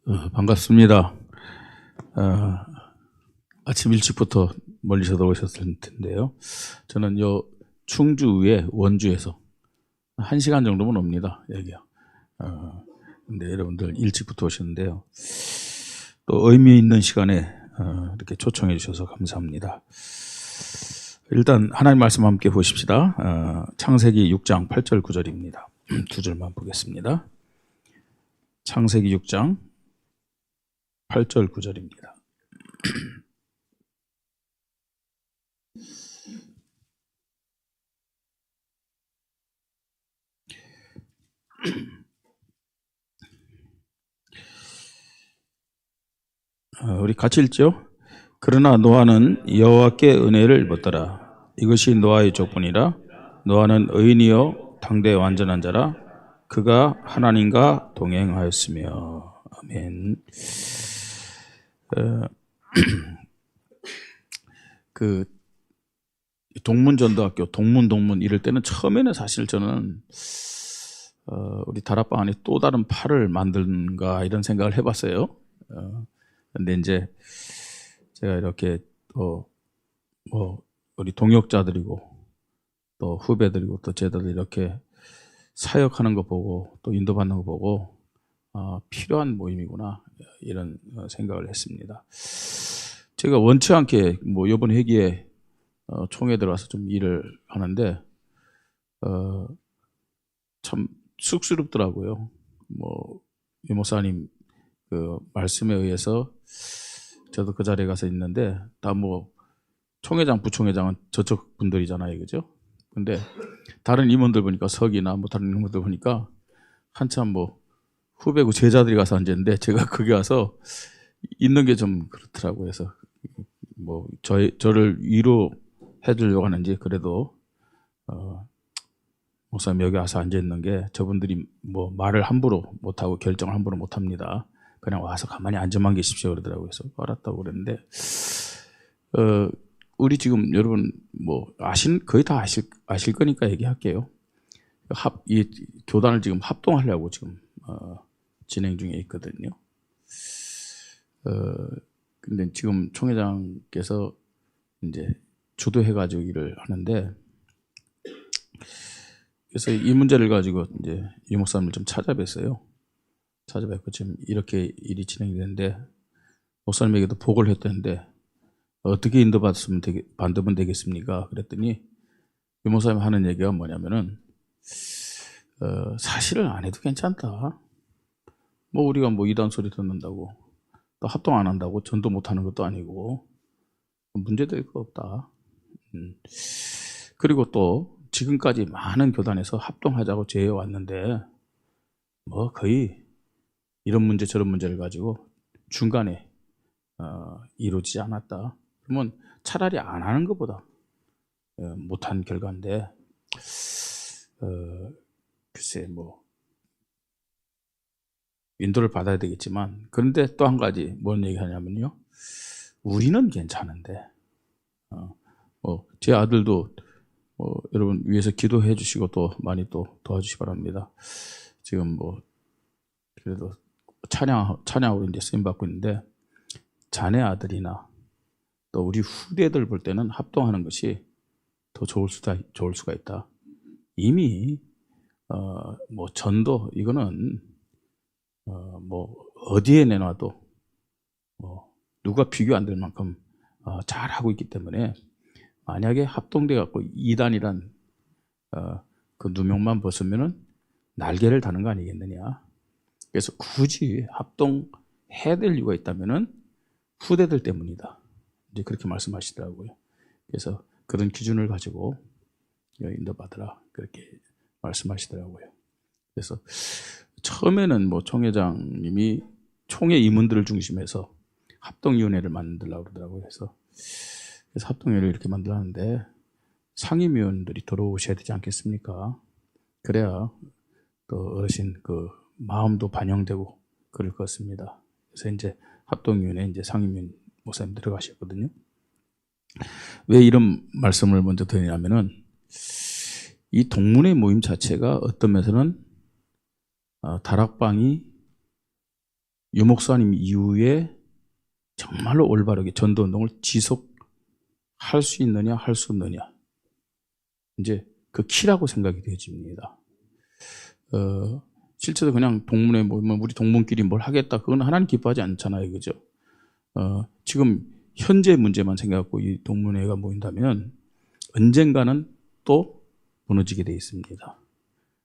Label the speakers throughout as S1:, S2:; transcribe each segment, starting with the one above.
S1: 반갑습니다. 아침 일찍부터 멀리서도 오셨을 텐데요. 저는 요 충주의 원주에서 1시간 정도면 옵니다. 여기요. 근데 여러분들 일찍부터 오셨는데요. 또 의미 있는 시간에 이렇게 초청해 주셔서 감사합니다. 일단 하나님 말씀 함께 보십시다. 창세기 6장 8절 9절입니다. 두 절만 보겠습니다. 창세기 6장 8절 9절입니다. 우리 같이 읽죠. 그러나 노아는 여호와께 은혜를 받더라. 이것이 노아의 족분이라. 노아는 의인이요 당대 완전한 자라. 그가 하나님과 동행하였으며. 아멘. 그 동문전도학교 동문 이럴 때는 처음에는 사실 저는 우리 다락방 안에 또 다른 파를 만든가 이런 생각을 해봤어요. 근데 이제 제가 이렇게 우리 동역자들이고 또 후배들이고 또 제자들 이렇게 사역하는 거 보고 또 인도받는 거 보고 필요한 모임이구나 이런 생각을 했습니다. 제가 원치 않게 이번 회기에 총회 들어와서 좀 일을 하는데 참 쑥스럽더라고요. 유 목사님 그 말씀에 의해서 저도 그 자리에 가서 있는데 다 총회장, 부총회장은 저쪽 분들이잖아요, 그죠? 근데 다른 임원들 보니까 석이나 다른 임원들 보니까 한참 후배고 제자들이 가서 앉았는데 제가 거기 와서 있는 게 좀 그렇더라고요. 그래서 저를 위로해 주려고 하는지 그래도 목사님 여기 와서 앉아 있는 게 저분들이 말을 함부로 못하고 결정을 함부로 못합니다. 그냥 와서 가만히 앉아만 계십시오 그러더라고요. 그래서 알았다고 그랬는데 우리 지금 여러분 거의 다 아실 거니까 얘기할게요. 이 교단을 지금 합동하려고 지금 진행 중에 있거든요. 근데 지금 총회장께서 이제 주도해가지고 일을 하는데, 그래서 이 문제를 가지고 이제 유 목사님을 좀 찾아뵀어요. 찾아뵙고 지금 이렇게 일이 진행이 되는데 목사님에게도 보고를 했다는데 어떻게 인도받으면 되겠습니까? 그랬더니 유 목사님 하는 얘기가 뭐냐면은 사실은 안 해도 괜찮다. 우리가 이단 소리 듣는다고 또 합동 안 한다고 전도 못 하는 것도 아니고 문제될 거 없다. 그리고 또 지금까지 많은 교단에서 합동하자고 제의해 왔는데 거의 이런 문제 저런 문제를 가지고 중간에 이루어지지 않았다. 그러면 차라리 안 하는 것보다 못한 결과인데 글쎄 인도를 받아야 되겠지만, 그런데 또 한 가지 뭔 얘기하냐면요, 우리는 괜찮은데 제 아들도 여러분 위해서 기도해 주시고 또 많이 또 도와주시기 바랍니다. 지금 그래도 찬양으로 이제 쓰임 받고 있는데 자네 아들이나 또 우리 후대들 볼 때는 합동하는 것이 더 좋을 수가 있다. 이미 전도 이거는 어디에 내놔도 누가 비교 안 될 만큼 잘하고 있기 때문에 만약에 합동돼 갖고 이단이란 그 누명만 벗으면은 날개를 다는 거 아니겠느냐. 그래서 굳이 합동해야 될 이유가 있다면은 후대들 때문이다. 이제 그렇게 말씀하시더라고요. 그래서 그런 기준을 가지고 인도받으라 그렇게 말씀하시더라고요. 그래서 처음에는 총회장님이 총회 임원들을 중심해서 합동위원회를 만들려고 그러더라고요. 그래서 합동위원회를 이렇게 만들었는데 상임위원들이 들어오셔야 되지 않겠습니까? 그래야 또 어르신 그 마음도 반영되고 그럴 것 같습니다. 그래서 이제 합동위원회 이제 상임위원 목사님 들어가셨거든요. 왜 이런 말씀을 먼저 드리냐면은 이 동문회 모임 자체가 어떤 면에서는 다락방이 유목사님 이후에 정말로 올바르게 전도운동을 지속할 수 있느냐, 할 수 없느냐. 이제 그 키라고 생각이 되어집니다. 실제로 그냥 동문회 모이면 우리 동문끼리 뭘 하겠다. 그건 하나님 기뻐하지 않잖아요. 그죠? 지금 현재 문제만 생각하고 이 동문회가 모인다면 언젠가는 또 무너지게 되어 있습니다.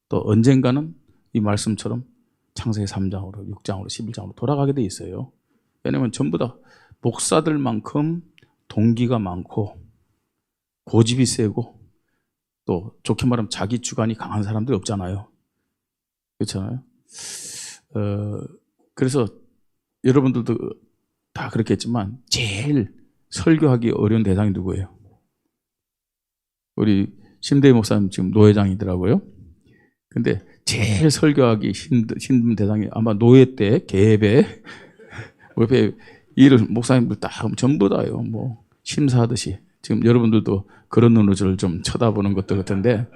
S1: 또 언젠가는 이 말씀처럼 창세기 3장으로 6장으로 11장으로 돌아가게 되어 있어요. 왜냐하면 전부 다 목사들만큼 동기가 많고 고집이 세고 또 좋게 말하면 자기 주관이 강한 사람들이 없잖아요. 그렇잖아요. 그래서 여러분들도 다 그렇겠지만 제일 설교하기 어려운 대상이 누구예요? 우리 심대희 목사님 지금 노회장이더라고요. 근데 제일 설교하기 힘든 대상이 아마 노회 때 계배 옆에 이런 목사님들 다 전부 다요. 뭐 심사하듯이 지금 여러분들도 그런 눈으로 저를 좀 쳐다보는 것도 같은데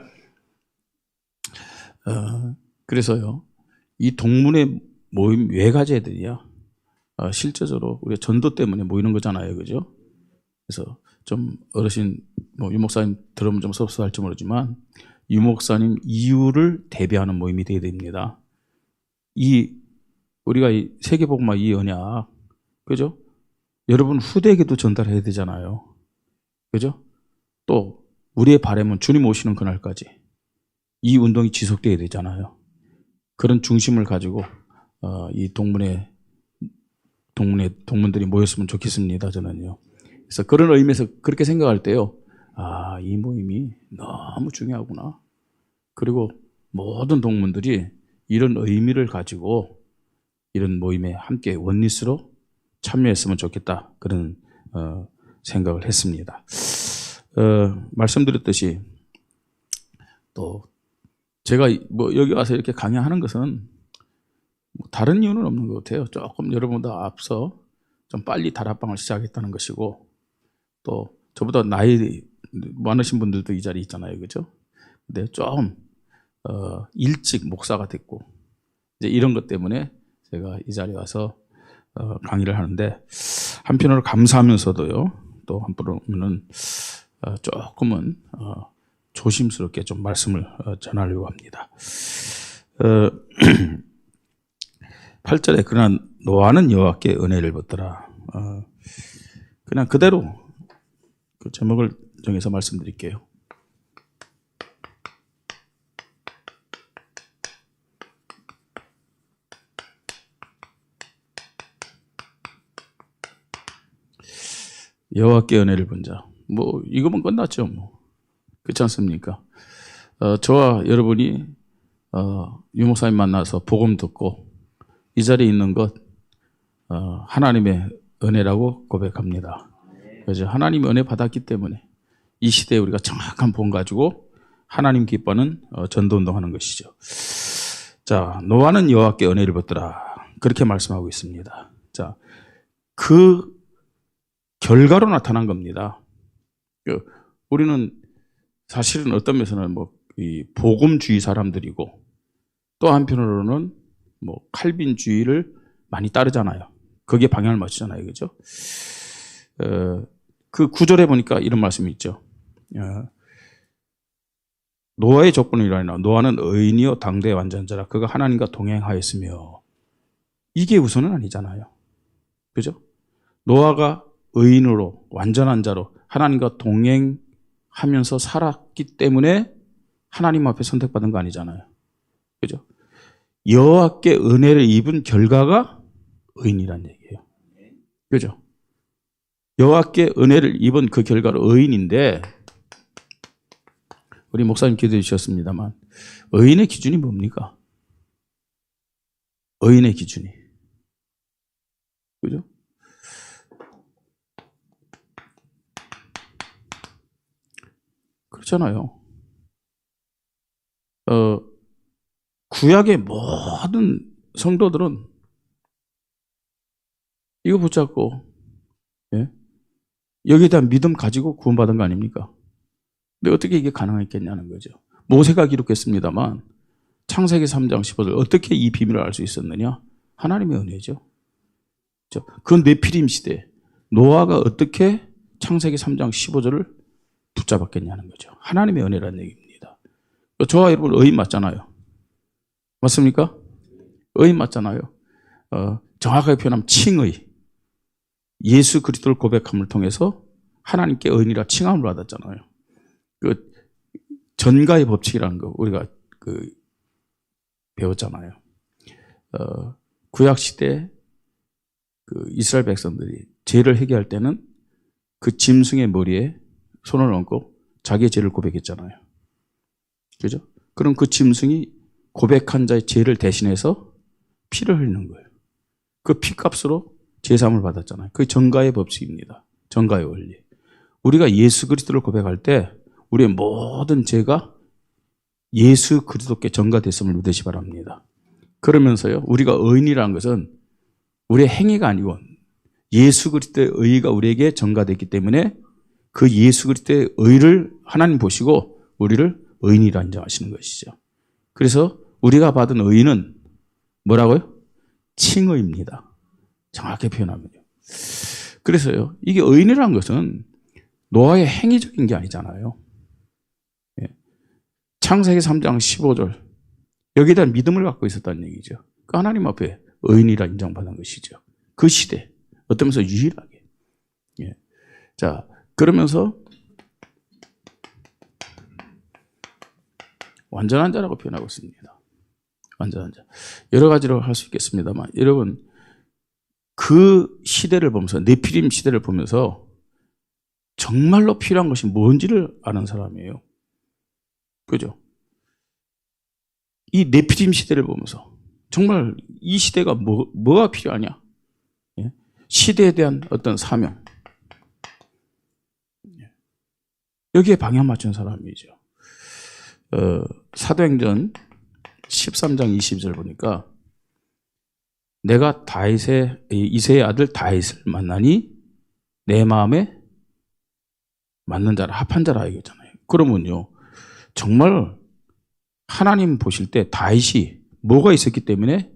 S1: 그래서요 이 동문회 모임 외가제들이야 실제적으로 우리가 전도 때문에 모이는 거잖아요, 그죠? 그래서 좀 어르신 뭐 유목사님 들으면 좀 섭섭할지 모르지만 유목사님 이유를 대비하는 모임이 되어야 됩니다. 우리가 이 세계복음화 이 언약, 그죠? 여러분 후대에게도 전달해야 되잖아요, 그죠? 또 우리의 바람은 주님 오시는 그날까지 이 운동이 지속돼야 되잖아요. 그런 중심을 가지고 이 동문들이 모였으면 좋겠습니다, 저는요. 그래서 그런 의미에서 그렇게 생각할 때요, 이 모임이 너무 중요하구나. 그리고 모든 동문들이 이런 의미를 가지고 이런 모임에 함께 원리스로 참여했으면 좋겠다. 그런 생각을 했습니다. 말씀드렸듯이 또 제가 뭐 여기 와서 이렇게 강의하는 것은 뭐 다른 이유는 없는 것 같아요. 조금 여러분보다 앞서 좀 빨리 다락방을 시작했다는 것이고 또 저보다 나이 많으신 분들도 이 자리에 있잖아요, 그죠? 근데 좀 일찍 목사가 됐고 이제 이런 것 때문에 제가 이 자리에 와서 강의를 하는데 한편으로 감사하면서도요, 또 한편으로는 조금은 조심스럽게 좀 말씀을 전하려고 합니다. 8절에 그러나 노아는 여호와께 은혜를 받더라. 그냥 그대로 그 제목을 정해서 말씀드릴게요. 여호와께 은혜를 본 자. 뭐 이거면 끝났죠, 뭐. 그렇지 않습니까? 저와 여러분이 유목사님 만나서 복음 듣고 이 자리에 있는 것 하나님의 은혜라고 고백합니다. 그래서 하나님의 은혜 받았기 때문에 이 시대에 우리가 정확한 복음 가지고 하나님 기뻐하는 전도운동하는 것이죠. 자, 노아는 여호와께 은혜를 받더라. 그렇게 말씀하고 있습니다. 자, 그 결과로 나타난 겁니다. 우리는 사실은 어떤 면에서는 뭐 이 복음주의 사람들이고 또 한편으로는 뭐 칼빈주의를 많이 따르잖아요. 거기에 방향을 맞추잖아요, 그죠? 그 구절에 보니까 이런 말씀이 있죠. 노아의 조건이라나 노아는 의인이요 당대의 완전자라 그가 하나님과 동행하였으며 이게 우선은 아니잖아요, 그죠? 노아가 의인으로 완전한 자로 하나님과 동행하면서 살았기 때문에 하나님 앞에 선택받은 거 아니잖아요, 그죠? 여호와께 은혜를 입은 결과가 의인이란 얘기예요, 그죠? 여호와께 은혜를 입은 그 결과로 의인인데 우리 목사님 기도해 주셨습니다만 의인의 기준이 뭡니까? 의인의 기준이, 그죠? 그렇잖아요. 구약의 모든 성도들은 이거 붙잡고 여기에 대한 믿음 가지고 구원받은 거 아닙니까? 근데 어떻게 이게 가능했겠냐는 거죠. 모세가 기록했습니다만 창세기 3장 15절 어떻게 이 비밀을 알 수 있었느냐? 하나님의 은혜죠. 그 네피림 시대 노아가 어떻게 창세기 3장 15절을 붙잡았겠냐는 거죠. 하나님의 은혜라는 얘기입니다. 저와 여러분 의인 맞잖아요. 맞습니까? 의인 맞잖아요. 정확하게 표현하면 칭의. 예수 그리스도를 고백함을 통해서 하나님께 의인이라 칭함을 받았잖아요. 그 전가의 법칙이라는 거 우리가 배웠잖아요. 구약 시대 이스라엘 백성들이 죄를 회개할 때는 그 짐승의 머리에 손을 얹고 자기의 죄를 고백했잖아요. 그죠? 그럼 그 짐승이 고백한 자의 죄를 대신해서 피를 흘리는 거예요. 그 피값으로 제사함을 받았잖아요. 그게 전가의 법칙입니다. 전가의 원리. 우리가 예수 그리스도를 고백할 때 우리의 모든 죄가 예수 그리스도께 전가됐음을 믿으시 바랍니다. 그러면서요, 우리가 의인이라는 것은 우리의 행위가 아니고 예수 그리스도의 의가 우리에게 전가됐기 때문에 그 예수 그리스도의 의를 하나님 보시고 우리를 의인이라 인정하시는 것이죠. 그래서 우리가 받은 의는 뭐라고요? 칭의입니다. 정확히 표현하면요. 그래서요, 이게 의인이라는 것은 노아의 행위적인 게 아니잖아요. 창세기 3장 15절 여기에 대한 믿음을 갖고 있었다는 얘기죠. 그 하나님 앞에 의인이라 인정받은 것이죠. 그 시대 어떤 면에서 유일하게. 자, 그러면서 완전한 자라고 표현하고 있습니다. 완전한 자. 여러 가지로 할 수 있겠습니다만 여러분 그 시대를 보면서 네피림 시대를 보면서 정말로 필요한 것이 뭔지를 아는 사람이에요. 그죠? 이 네피림 시대를 보면서 정말 이 시대가 뭐가 필요하냐? 시대에 대한 어떤 사명. 여기에 방향 맞춘 사람이죠. 사도행전 13장 20절 보니까 내가 이새의 아들 다윗을 만나니 내 마음에 맞는 자라 합한 자라 이거잖아요. 그러면요 정말 하나님 보실 때 다윗이 뭐가 있었기 때문에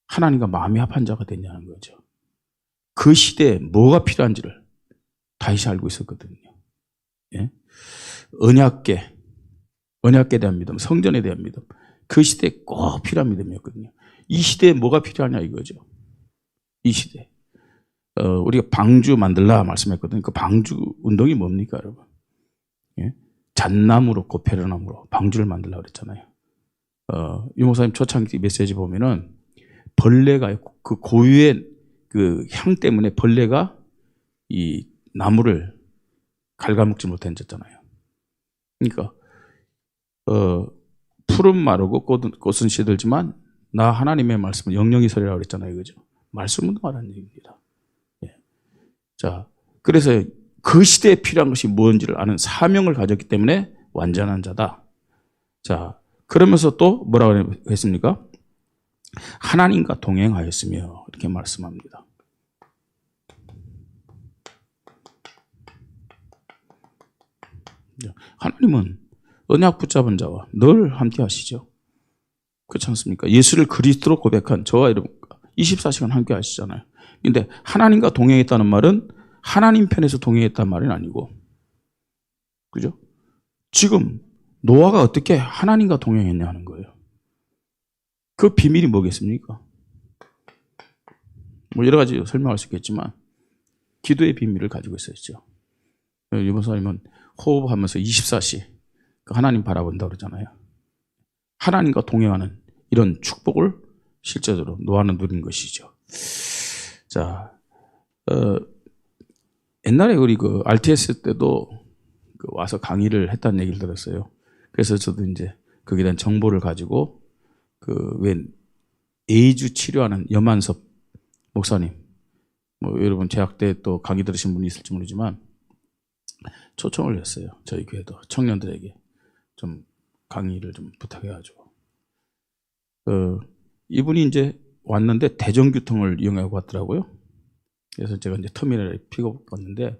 S1: 하나님과 마음이 합한 자가 됐냐는 거죠. 그 시대에 뭐가 필요한지를 다윗이 알고 있었거든요. 예? 언약계에 대한 믿음, 성전에 대한 믿음, 그 시대에 꼭 필요한 믿음이었거든요. 이 시대에 뭐가 필요하냐 이거죠. 이 시대. 우리가 방주 만들라 말씀했거든요. 그 방주 운동이 뭡니까, 여러분? 예? 잣나무로, 고페르나무로 방주를 만들라 그랬잖아요. 유목사님 초창기 메시지 보면은 벌레가 그 고유의 그 향 때문에 벌레가 이 나무를 갉아먹지 못했잖아요. 그러니까 풀은 마르고 꽃은 시들지만 나 하나님의 말씀은 영영이 서리라고 그랬잖아요. 그죠? 말씀은 말하는 얘기입니다. 예. 자, 그래서 그 시대에 필요한 것이 무엇인지를 아는 사명을 가졌기 때문에 완전한 자다. 자, 그러면서 또 뭐라고 했습니까? 하나님과 동행하였으며 이렇게 말씀합니다. 하나님은 언약 붙잡은 자와 늘 함께 하시죠. 그렇지 않습니까? 예수를 그리스도로 고백한 저와 여러분과 24시간 함께 하시잖아요. 그런데 하나님과 동행했다는 말은 하나님 편에서 동행했다는 말은 아니고, 그죠? 지금 노아가 어떻게 하나님과 동행했냐는 거예요. 그 비밀이 뭐겠습니까? 뭐 여러 가지 설명할 수 있겠지만 기도의 비밀을 가지고 있었죠. 유목사님은 호흡하면서 24시 하나님 바라본다 그러잖아요. 하나님과 동행하는 이런 축복을 실제적으로 노아는 누린 것이죠. 자, 옛날에 우리 그 RTS 때도 와서 강의를 했다는 얘기를 들었어요. 그래서 저도 이제 거기에 대한 정보를 가지고 왜 에이즈 치료하는 염한섭 목사님, 뭐 여러분 재학 때 또 강의 들으신 분이 있을지 모르지만 초청을 했어요. 저희 교회도 청년들에게 좀 강의를 좀 부탁해가지고 이분이 이제 왔는데 대전교통을 이용하고 왔더라고요. 그래서 제가 이제 터미널에 픽업 왔는데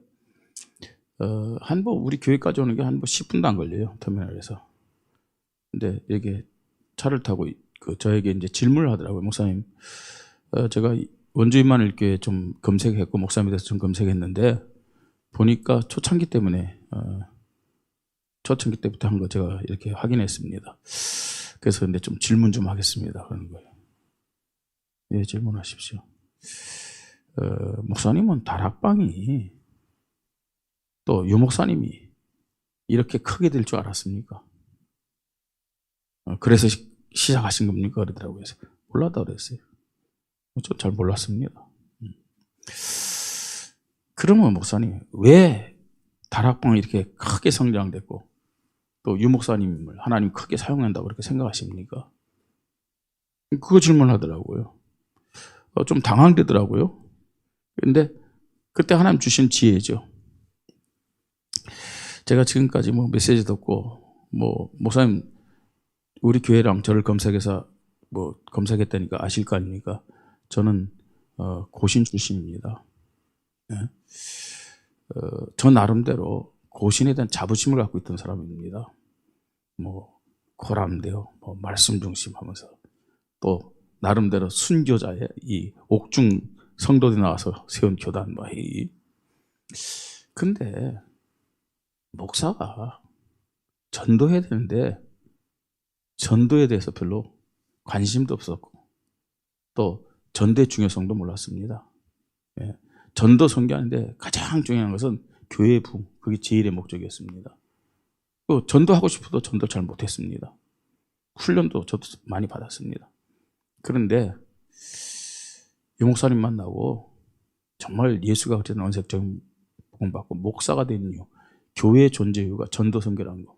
S1: 우리 교회까지 오는 게 한 10분도 안 걸려요, 터미널에서. 근데 여기 차를 타고 저에게 이제 질문을 하더라고요. 목사님, 제가 원주민만일교회 좀 검색했고 목사님에 대해서 좀 검색했는데 보니까 초창기 때문에 초창기 때부터 한 거 제가 이렇게 확인했습니다. 그래서 근데 좀 질문 좀 하겠습니다. 그런 거예요. 예, 질문하십시오. 목사님은 다락방이 또 유목사님이 이렇게 크게 될 줄 알았습니까? 그래서 시작하신 겁니까? 그러더라고요. 그래서 몰랐다 그랬어요. 저 잘 몰랐습니다. 그러면 목사님 왜 다락방이 이렇게 크게 성장됐고 또 유목사님을 하나님 크게 사용한다고 그렇게 생각하십니까? 그거 질문하더라고요. 좀 당황되더라고요. 근데 그때 하나님 주신 지혜죠. 제가 지금까지 뭐 메시지 듣고 뭐 목사님 우리 교회랑 저를 검색해서 뭐 검색했다니까 아실 거 아닙니까? 저는 고신 출신입니다. 네? 저 나름대로 고신에 대한 자부심을 갖고 있던 사람입니다. 뭐 고람되어 뭐 말씀 중심하면서 또 나름대로 순교자의 이 옥중 성도들이 나와서 세운 교단 뭐 근데 목사가 전도해야 되는데 전도에 대해서 별로 관심도 없었고 또 전도의 중요성도 몰랐습니다. 예. 전도 선교하는데 가장 중요한 것은 교회 부흥, 그게 제일의 목적이었습니다. 또 전도하고 싶어도 전도 잘 못했습니다. 훈련도 저도 많이 받았습니다. 그런데 유 목사님 만나고 정말 예수가 그랬던 원색적인 복음 받고 목사가 된 이유, 교회의 존재 이유가 전도 선교라는 거.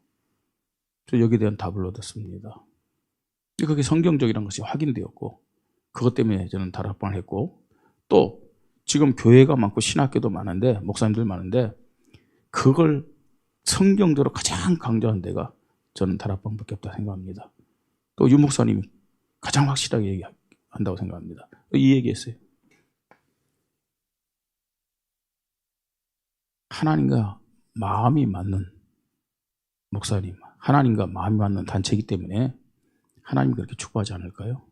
S1: 저 여기에 대한 답을 얻었습니다. 그게 성경적이라는 것이 확인되었고 그것 때문에 저는 다락방을 했고 또 지금 교회가 많고 신학교도 많은데 목사님들 많은데 그걸 성경적으로 가장 강조한 데가 저는 다락방밖에 없다고 생각합니다. 또 유 목사님이 가장 확실하게 얘기한다고 생각합니다. 이 얘기했어요. 하나님과 마음이 맞는 목사님, 하나님과 마음이 맞는 단체이기 때문에 하나님이 그렇게 축복하지 않을까요?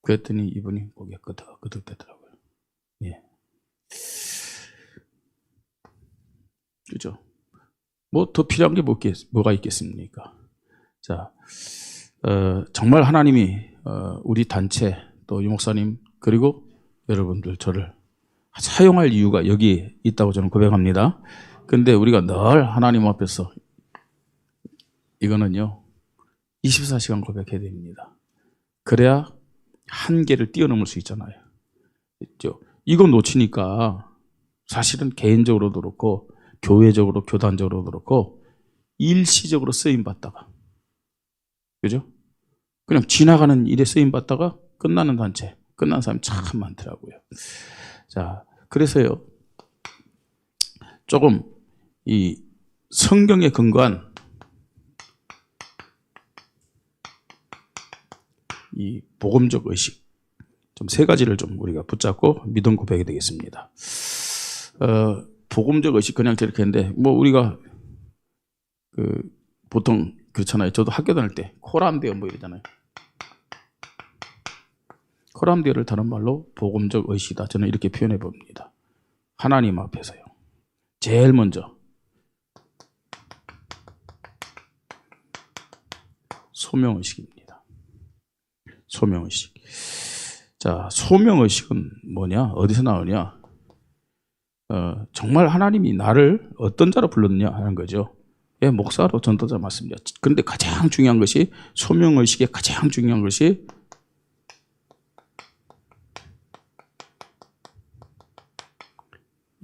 S1: 그랬더니 이분이 고개 끄덕끄덕 되더라고요. 예. 그죠? 뭐 더 필요한 게 뭐가 있겠습니까? 자, 정말 하나님이 우리 단체 또 유 목사님 그리고 여러분들 저를 사용할 이유가 여기 있다고 저는 고백합니다. 근데 우리가 늘 하나님 앞에서 이거는요 24시간 고백해야 됩니다. 그래야 한계를 뛰어넘을 수 있잖아요. 이거 놓치니까 사실은 개인적으로도 그렇고 교회적으로 교단적으로도 그렇고 일시적으로 쓰임받다가 그죠? 그냥 지나가는 일에 쓰임받다가 끝나는 단체, 끝난 사람이 참 많더라고요. 자, 그래서요 조금 이 성경에 근거한 이 복음적 의식 좀 세 가지를 좀 우리가 붙잡고 믿음 고백이 되겠습니다. 복음적 의식 그냥 저렇게 했는데 뭐 우리가 보통 그렇잖아요. 저도 학교 다닐 때 코람데어 뭐 이러잖아요. 코람데어를 다른 말로 복음적 의식이다. 저는 이렇게 표현해 봅니다. 하나님 앞에서요. 제일 먼저 소명의식입니다. 소명의식. 자, 소명의식은 뭐냐? 어디서 나오냐? 정말 하나님이 나를 어떤 자로 불렀느냐 하는 거죠. 예, 목사로 전도자 맞습니다. 그런데 가장 중요한 것이 소명의식의 가장 중요한 것이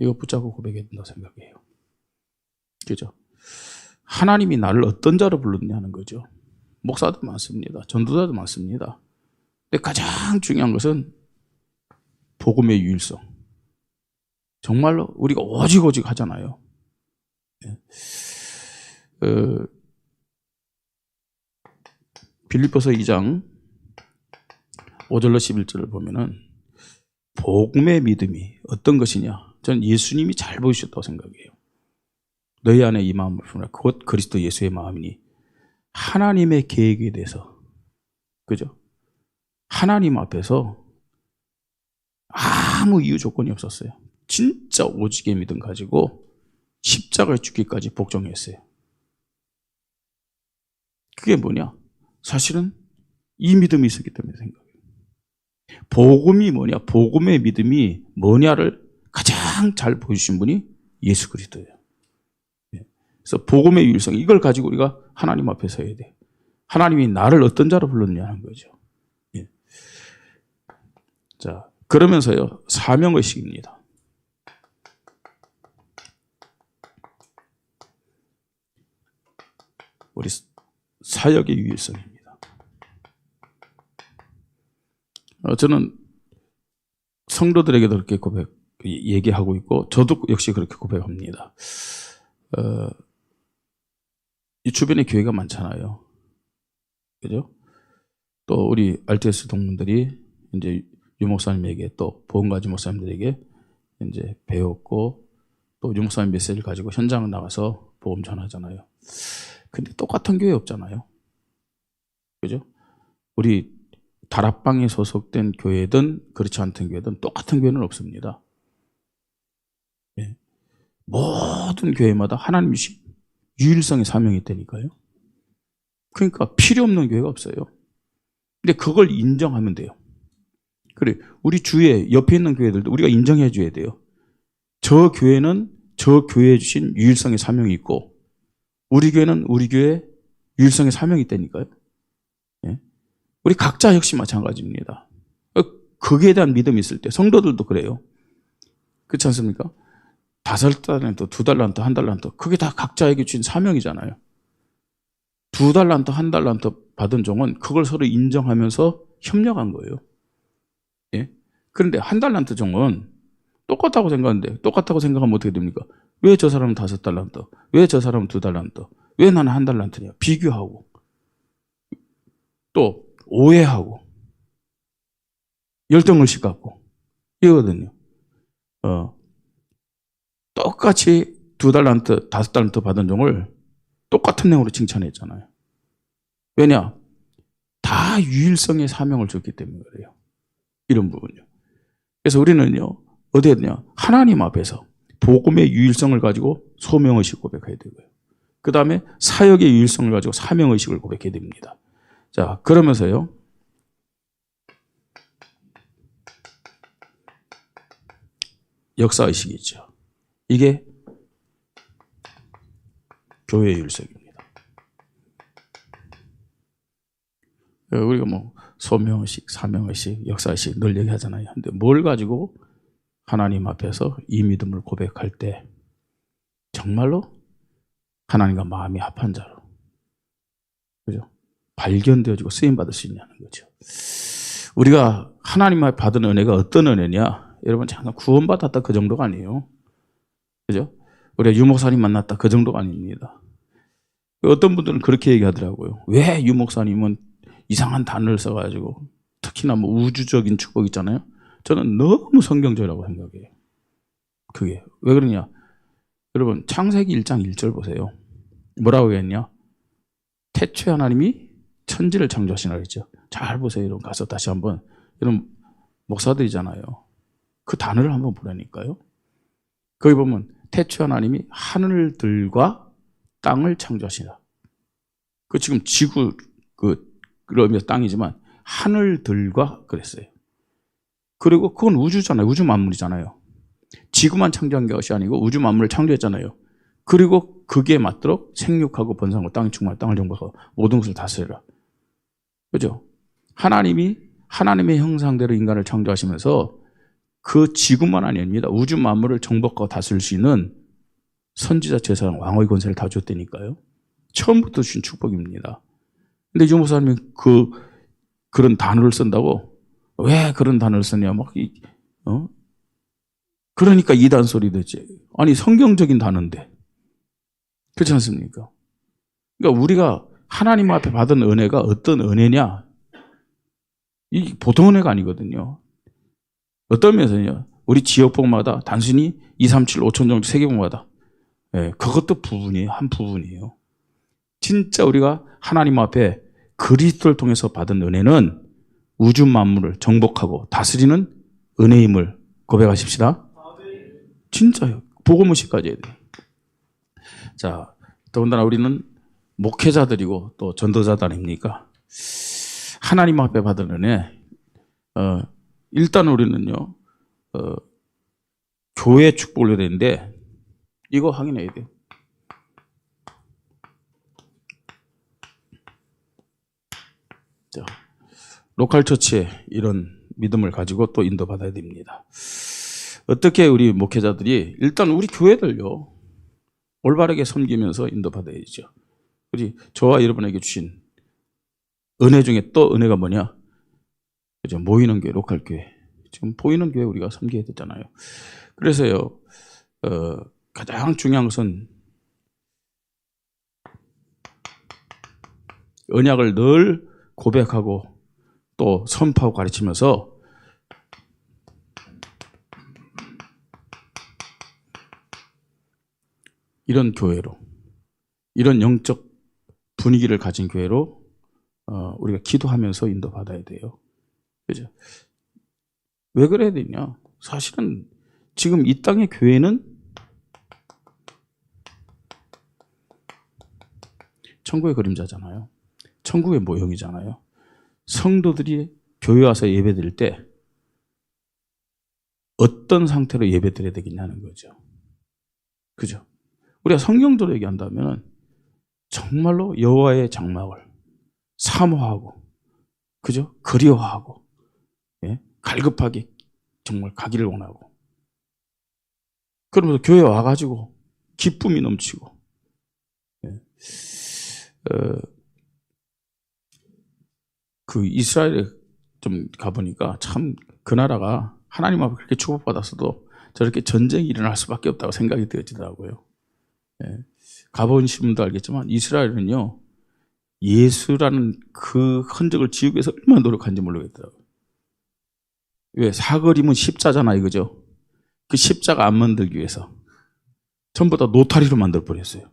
S1: 이거 붙잡고 고백해야 된다고 생각해요. 그죠? 하나님이 나를 어떤 자로 불렀느냐 하는 거죠. 목사도 많습니다. 전도자도 많습니다. 근데 가장 중요한 것은 복음의 유일성. 정말로 우리가 오직 하잖아요. 빌립보서 2장 5절로 11절을 보면은 복음의 믿음이 어떤 것이냐? 저는 예수님이 잘 보이셨다고 생각해요. 너희 안에 이 마음을 품으라. 곧 그리스도 예수의 마음이니 하나님의 계획에 대해서 그죠? 하나님 앞에서 아무 이유 조건이 없었어요. 진짜 오직의 믿음 가지고 십자가에 죽기까지 복종했어요. 그게 뭐냐? 사실은 이 믿음이 있었기 때문에 생각해요. 복음이 뭐냐? 복음의 믿음이 뭐냐를 가장 잘 보여주신 분이 예수 그리스도예요. 그래서 복음의 유일성, 이걸 가지고 우리가 하나님 앞에 서야 돼. 하나님이 나를 어떤 자로 불렀냐는 거죠. 자, 그러면서요, 사명의식입니다. 우리 사역의 유일성입니다. 저는 성도들에게도 그렇게 얘기하고 있고, 저도 역시 그렇게 고백합니다. 이 주변에 교회가 많잖아요. 그죠? 또 우리 RTS 동문들이 이제 유 목사님에게 또 보험가지 목사님들에게 이제 배웠고, 또 유 목사님 메시지를 가지고 현장 나가서 복음 전하잖아요. 근데 똑같은 교회 없잖아요. 그죠? 우리 다락방에 소속된 교회든 그렇지 않던 교회든 똑같은 교회는 없습니다. 예. 모든 교회마다 하나님 유일성의 사명이 있다니까요. 그러니까 필요 없는 교회가 없어요. 근데 그걸 인정하면 돼요. 그래, 우리 주위에 옆에 있는 교회들도 우리가 인정해 줘야 돼요. 저 교회는 저 교회에 주신 유일성의 사명이 있고, 우리 교회는 우리 교회 유일성의 사명이 있다니까요. 예? 우리 각자 역시 마찬가지입니다. 거기에 대한 믿음이 있을 때, 성도들도 그래요. 그렇지 않습니까? 5달란트, 2달란트, 1달란트, 그게 다 각자에게 주신 사명이잖아요. 2달란트, 1달란트 받은 종은 그걸 서로 인정하면서 협력한 거예요. 예? 그런데 1달란트 종은 똑같다고 생각하면 어떻게 됩니까? 왜 저 사람은 5달란트? 왜 저 사람은 2달란트? 왜 나는 1달란트냐? 비교하고, 또 오해하고, 열등의식 갖고, 이거거든요. 똑같이 2달란트, 5달란트 받은 종을 똑같은 내용으로 칭찬했잖아요. 왜냐? 다 유일성의 사명을 줬기 때문에 그래요. 이런 부분요. 그래서 우리는요, 어디에 있냐? 하나님 앞에서 복음의 유일성을 가지고 소명의식 고백해야 되고요. 그 다음에 사역의 유일성을 가지고 사명의식을 고백해야 됩니다. 자, 그러면서요, 역사의식이 있죠. 이게 교회의 유일성입니다. 우리가 뭐 소명의식, 사명의식, 역사의식 늘 얘기하잖아요. 근데 뭘 가지고 하나님 앞에서 이 믿음을 고백할 때 정말로 하나님과 마음이 합한 자로, 그죠? 발견되어지고 쓰임받을 수 있냐는 거죠. 우리가 하나님 앞에 받은 은혜가 어떤 은혜냐? 여러분, 잠깐 구원받았다 그 정도가 아니에요. 그죠? 우리가 유 목사님 만났다 그 정도가 아닙니다. 어떤 분들은 그렇게 얘기하더라고요. 왜 유 목사님은 이상한 단어를 써가지고, 특히나 뭐 우주적인 축복 있잖아요. 저는 너무 성경적이라고 생각해요. 그게 왜 그러냐? 여러분, 창세기 1장 1절 보세요. 뭐라고 했냐? 태초에 하나님이 천지를 창조하시나 그랬죠. 잘 보세요. 여러분, 가서 다시 한번, 여러분 목사들이잖아요. 그 단어를 한번 보라니까요. 거기 보면 태초에 하나님이 하늘들과 땅을 창조하시나. 그 지금 지구 그러면서 땅이지만 하늘들과 그랬어요. 그리고 그건 우주잖아요. 우주 만물이잖아요. 지구만 창조한 것이 아니고 우주 만물을 창조했잖아요. 그리고 거기에 맞도록 생육하고 번성하고 땅이 충만하고 땅을 정복하고 모든 것을 다스려라. 그죠? 하나님이 하나님의 형상대로 인간을 창조하시면서 그 지구만 아닙니다. 우주 만물을 정복하고 다스릴 수 있는 선지자, 제사장, 왕의 권세를 다 줬다니까요. 처음부터 주신 축복입니다. 근데 유 목사님이 그런 단어를 쓴다고, 왜 그런 단어를 쓰냐, 그러니까 이단 소리 듣지. 아니, 성경적인 단어인데. 그렇지 않습니까? 그러니까 우리가 하나님 앞에 받은 은혜가 어떤 은혜냐? 이 보통 은혜가 아니거든요. 어떤 면에서는요, 우리 지역복마다 단순히 2, 3, 7, 5천 정도 세계복마다, 예, 그것도 부분이에요. 한 부분이에요. 진짜 우리가 하나님 앞에 그리스도를 통해서 받은 은혜는 우주 만물을 정복하고 다스리는 은혜임을 고백하십시다. 진짜요. 복음의식까지 해야 돼요. 자, 더군다나 우리는 목회자들이고 또 전도자들 아닙니까? 하나님 앞에 받은 은혜, 일단 우리는요, 교회 축복을 해야 되는데, 이거 확인해야 돼요. 자, 로컬 처치에 이런 믿음을 가지고 또 인도받아야 됩니다. 어떻게 우리 목회자들이 일단 우리 교회들요, 올바르게 섬기면서 인도받아야죠. 우리 저와 여러분에게 주신 은혜 중에 또 은혜가 뭐냐? 그죠? 모이는 교회, 로컬 교회. 지금 보이는 교회 우리가 섬겨야 되잖아요. 그래서요, 가장 중요한 것은 언약을 늘 고백하고 또 선포하고 가르치면서 이런 교회로, 이런 영적 분위기를 가진 교회로 우리가 기도하면서 인도받아야 돼요. 그죠? 왜 그래야 되냐? 사실은 지금 이 땅의 교회는 천국의 그림자잖아요. 천국의 모형이잖아요. 성도들이 교회 와서 예배 드릴 때 어떤 상태로 예배 드려야 되겠냐는 거죠. 그죠? 우리가 성경대로 얘기한다면 정말로 여호와의 장막을 사모하고, 그죠? 그리워하고, 예? 갈급하게 정말 가기를 원하고, 그러면서 교회 와가지고 기쁨이 넘치고, 예. 그 이스라엘에 좀 가보니까 참 그 나라가 하나님 앞에 그렇게 축복받았어도 저렇게 전쟁이 일어날 수밖에 없다고 생각이 되어지더라고요. 예. 가보신 분도 알겠지만 이스라엘은요, 예수라는 그 흔적을 지우기 위해서 얼마나 노력한지 모르겠더라고요. 왜? 사거리면 십자잖아, 이거죠. 그 십자가 안 만들기 위해서 전부 다 노타리로 만들어버렸어요.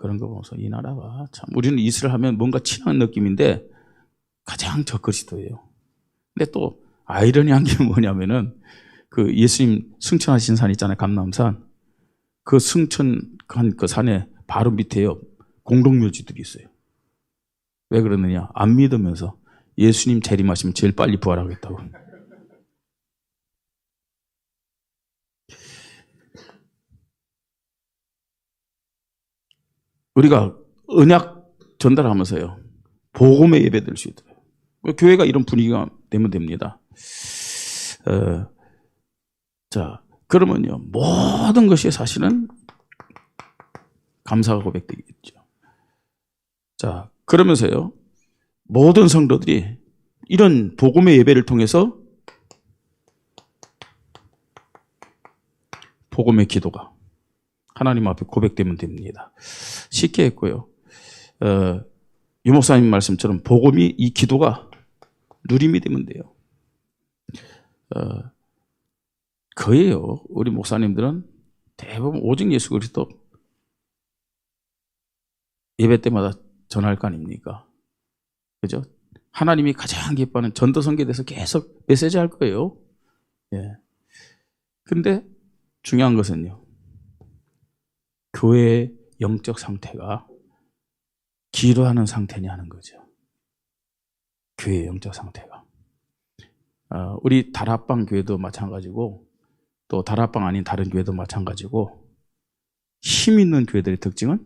S1: 그런 거 보면서 이 나라가 참, 우리는 이스라엘 하면 뭔가 친한 느낌인데 가장 적그리스도예요. 근데 또 아이러니한 게 뭐냐면은 그 예수님 승천하신 산 있잖아요, 감람산. 그 승천한 그 산에 바로 밑에요, 공동묘지들이 있어요. 왜 그러느냐? 안 믿으면서 예수님 재림하시면 제일 빨리 부활하겠다고. 우리가 언약 전달하면서요, 복음의 예배드릴 수 있도록 교회가 이런 분위기가 되면 됩니다. 자, 그러면요, 모든 것이 사실은 감사가 고백되겠죠. 자, 그러면서요, 모든 성도들이 이런 복음의 예배를 통해서 복음의 기도가 하나님 앞에 고백되면 됩니다. 쉽게 했고요. 유 목사님 말씀처럼 복음이, 이 기도가 누림이 되면 돼요. 거예요. 우리 목사님들은 대부분 오직 예수 그리스도 예배 때마다 전할 거 아닙니까? 그죠? 하나님이 가장 기뻐하는 전도선교에 대해서 계속 메시지 할 거예요. 예. 근데 중요한 것은요, 교회의 영적 상태가 기도하는 상태냐는 거죠. 교회의 영적 상태가. 우리 다락방 교회도 마찬가지고, 또 다락방 아닌 다른 교회도 마찬가지고, 힘 있는 교회들의 특징은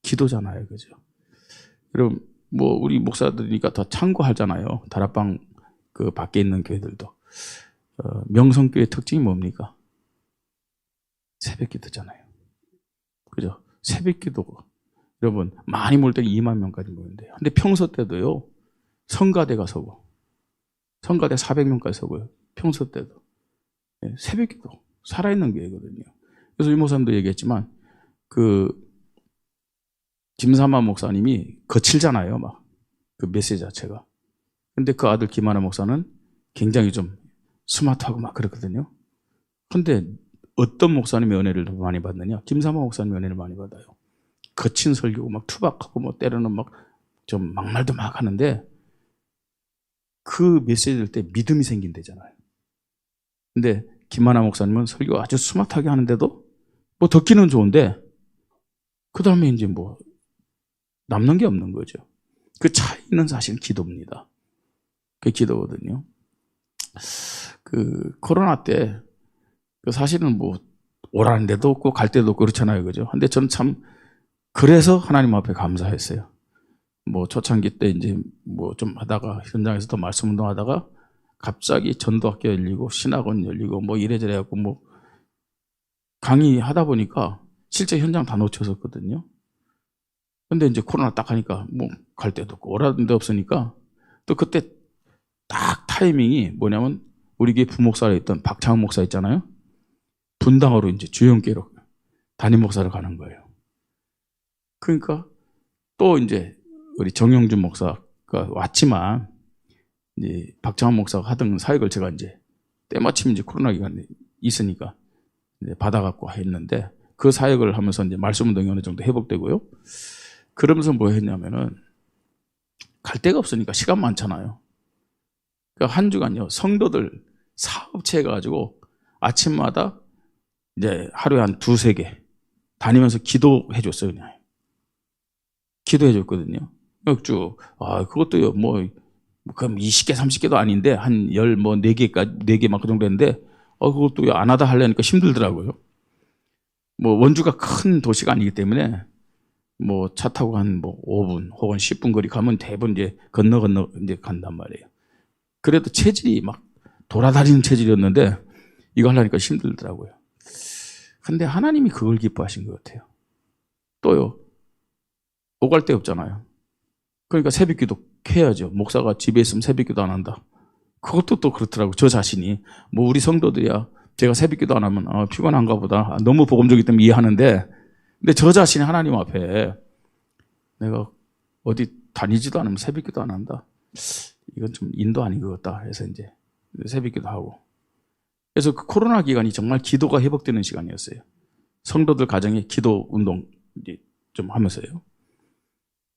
S1: 기도잖아요. 그죠? 그럼 뭐 우리 목사들이니까 더 참고하잖아요. 다락방 그 밖에 있는 교회들도. 명성교회 특징이 뭡니까? 새벽 기도잖아요. 그죠? 새벽 기도가. 여러분, 많이 모일 때 2만 명까지 모이는데요. 근데 평소 때도요, 성가대가 서고, 성가대 400명까지 서고요. 평소 때도. 네, 새벽 기도. 살아있는 교회거든요. 그래서 이 목사님도 얘기했지만, 김삼환 목사님이 거칠잖아요. 막. 그 메시지 자체가. 근데 그 아들 김하나 목사는 굉장히 좀 스마트하고 막 그렇거든요. 근데 어떤 목사님의 은혜를 더 많이 받느냐? 김삼환 목사님의 은혜를 많이 받아요. 거친 설교고 막 투박하고 뭐 때로는 막 좀 막말도 막 하는데 그 메시지를 때 믿음이 생긴대잖아요. 근데 김하나 목사님은 설교 아주 스마트하게 하는데도 뭐 듣기는 좋은데 그 다음에 이제 뭐 남는 게 없는 거죠. 그 차이는 사실 기도입니다. 그게 기도거든요. 그 코로나 때 사실은 뭐 오라는 데도 없고 갈 데도 없고 그렇잖아요. 그죠? 근데 저는 참 그래서 하나님 앞에 감사했어요. 뭐 초창기 때 이제 뭐 좀 하다가 현장에서 더 말씀 운동하다가 갑자기 전도학교 열리고 신학원 열리고 뭐 이래저래 해갖고 뭐 강의하다 보니까 실제 현장 다 놓쳤었거든요. 근데 이제 코로나 딱 하니까 뭐 갈 데도 없고 오라는 데 없으니까 또 그때 딱 타이밍이 뭐냐면 우리 교회 부목사로 있던 박창훈 목사 있잖아요. 분당으로 이제 주영계로 담임 목사를 가는 거예요. 그러니까 또 이제 우리 정영준 목사가 왔지만 이제 박창훈 목사가 하던 사역을 제가 이제 때마침 이제 코로나 기간에 있으니까 이제 받아갖고 했는데 그 사역을 하면서 이제 말씀 운동이 어느 정도 회복되고요. 그러면서 뭐 했냐면은 갈 데가 없으니까 시간 많잖아요. 그러니까 한 주간요 성도들 사업체 해가지고 아침마다 이제 하루에 한 2-3개 다니면서 기도해 줬어요. 그냥 기도해 줬거든요. 쭉 그것도요 뭐 그럼 20개 30개도 아닌데 한 4개까지 4개 막 그 정도 했는데 그것도 안 하다 하려니까 힘들더라고요. 뭐 원주가 큰 도시가 아니기 때문에 뭐 차 타고 한 뭐 5분 혹은 10분 거리 가면 대부분 이제 건너 이제 간단 말이에요. 그래도 체질이 막 돌아다니는 체질이었는데 이거 하려니까 힘들더라고요. 근데 하나님이 그걸 기뻐하신 것 같아요. 또요 오갈 데 없잖아요. 그러니까 새벽기도 해야죠. 목사가 집에 있으면 새벽기도 안 한다. 그것도 또 그렇더라고요. 저 자신이 뭐 우리 성도들이야 제가 새벽기도 안 하면 피곤한가 보다 너무 복음적이기 때문에 이해하는데 근데 저 자신이 하나님 앞에 내가 어디 다니지도 않으면 새벽기도 안 한다. 이건 좀 인도 아닌 것 같다 해서 이제 새벽기도 하고. 그래서 그 코로나 기간이 정말 기도가 회복되는 시간이었어요. 성도들 가정에 기도 운동 이제 좀 하면서요.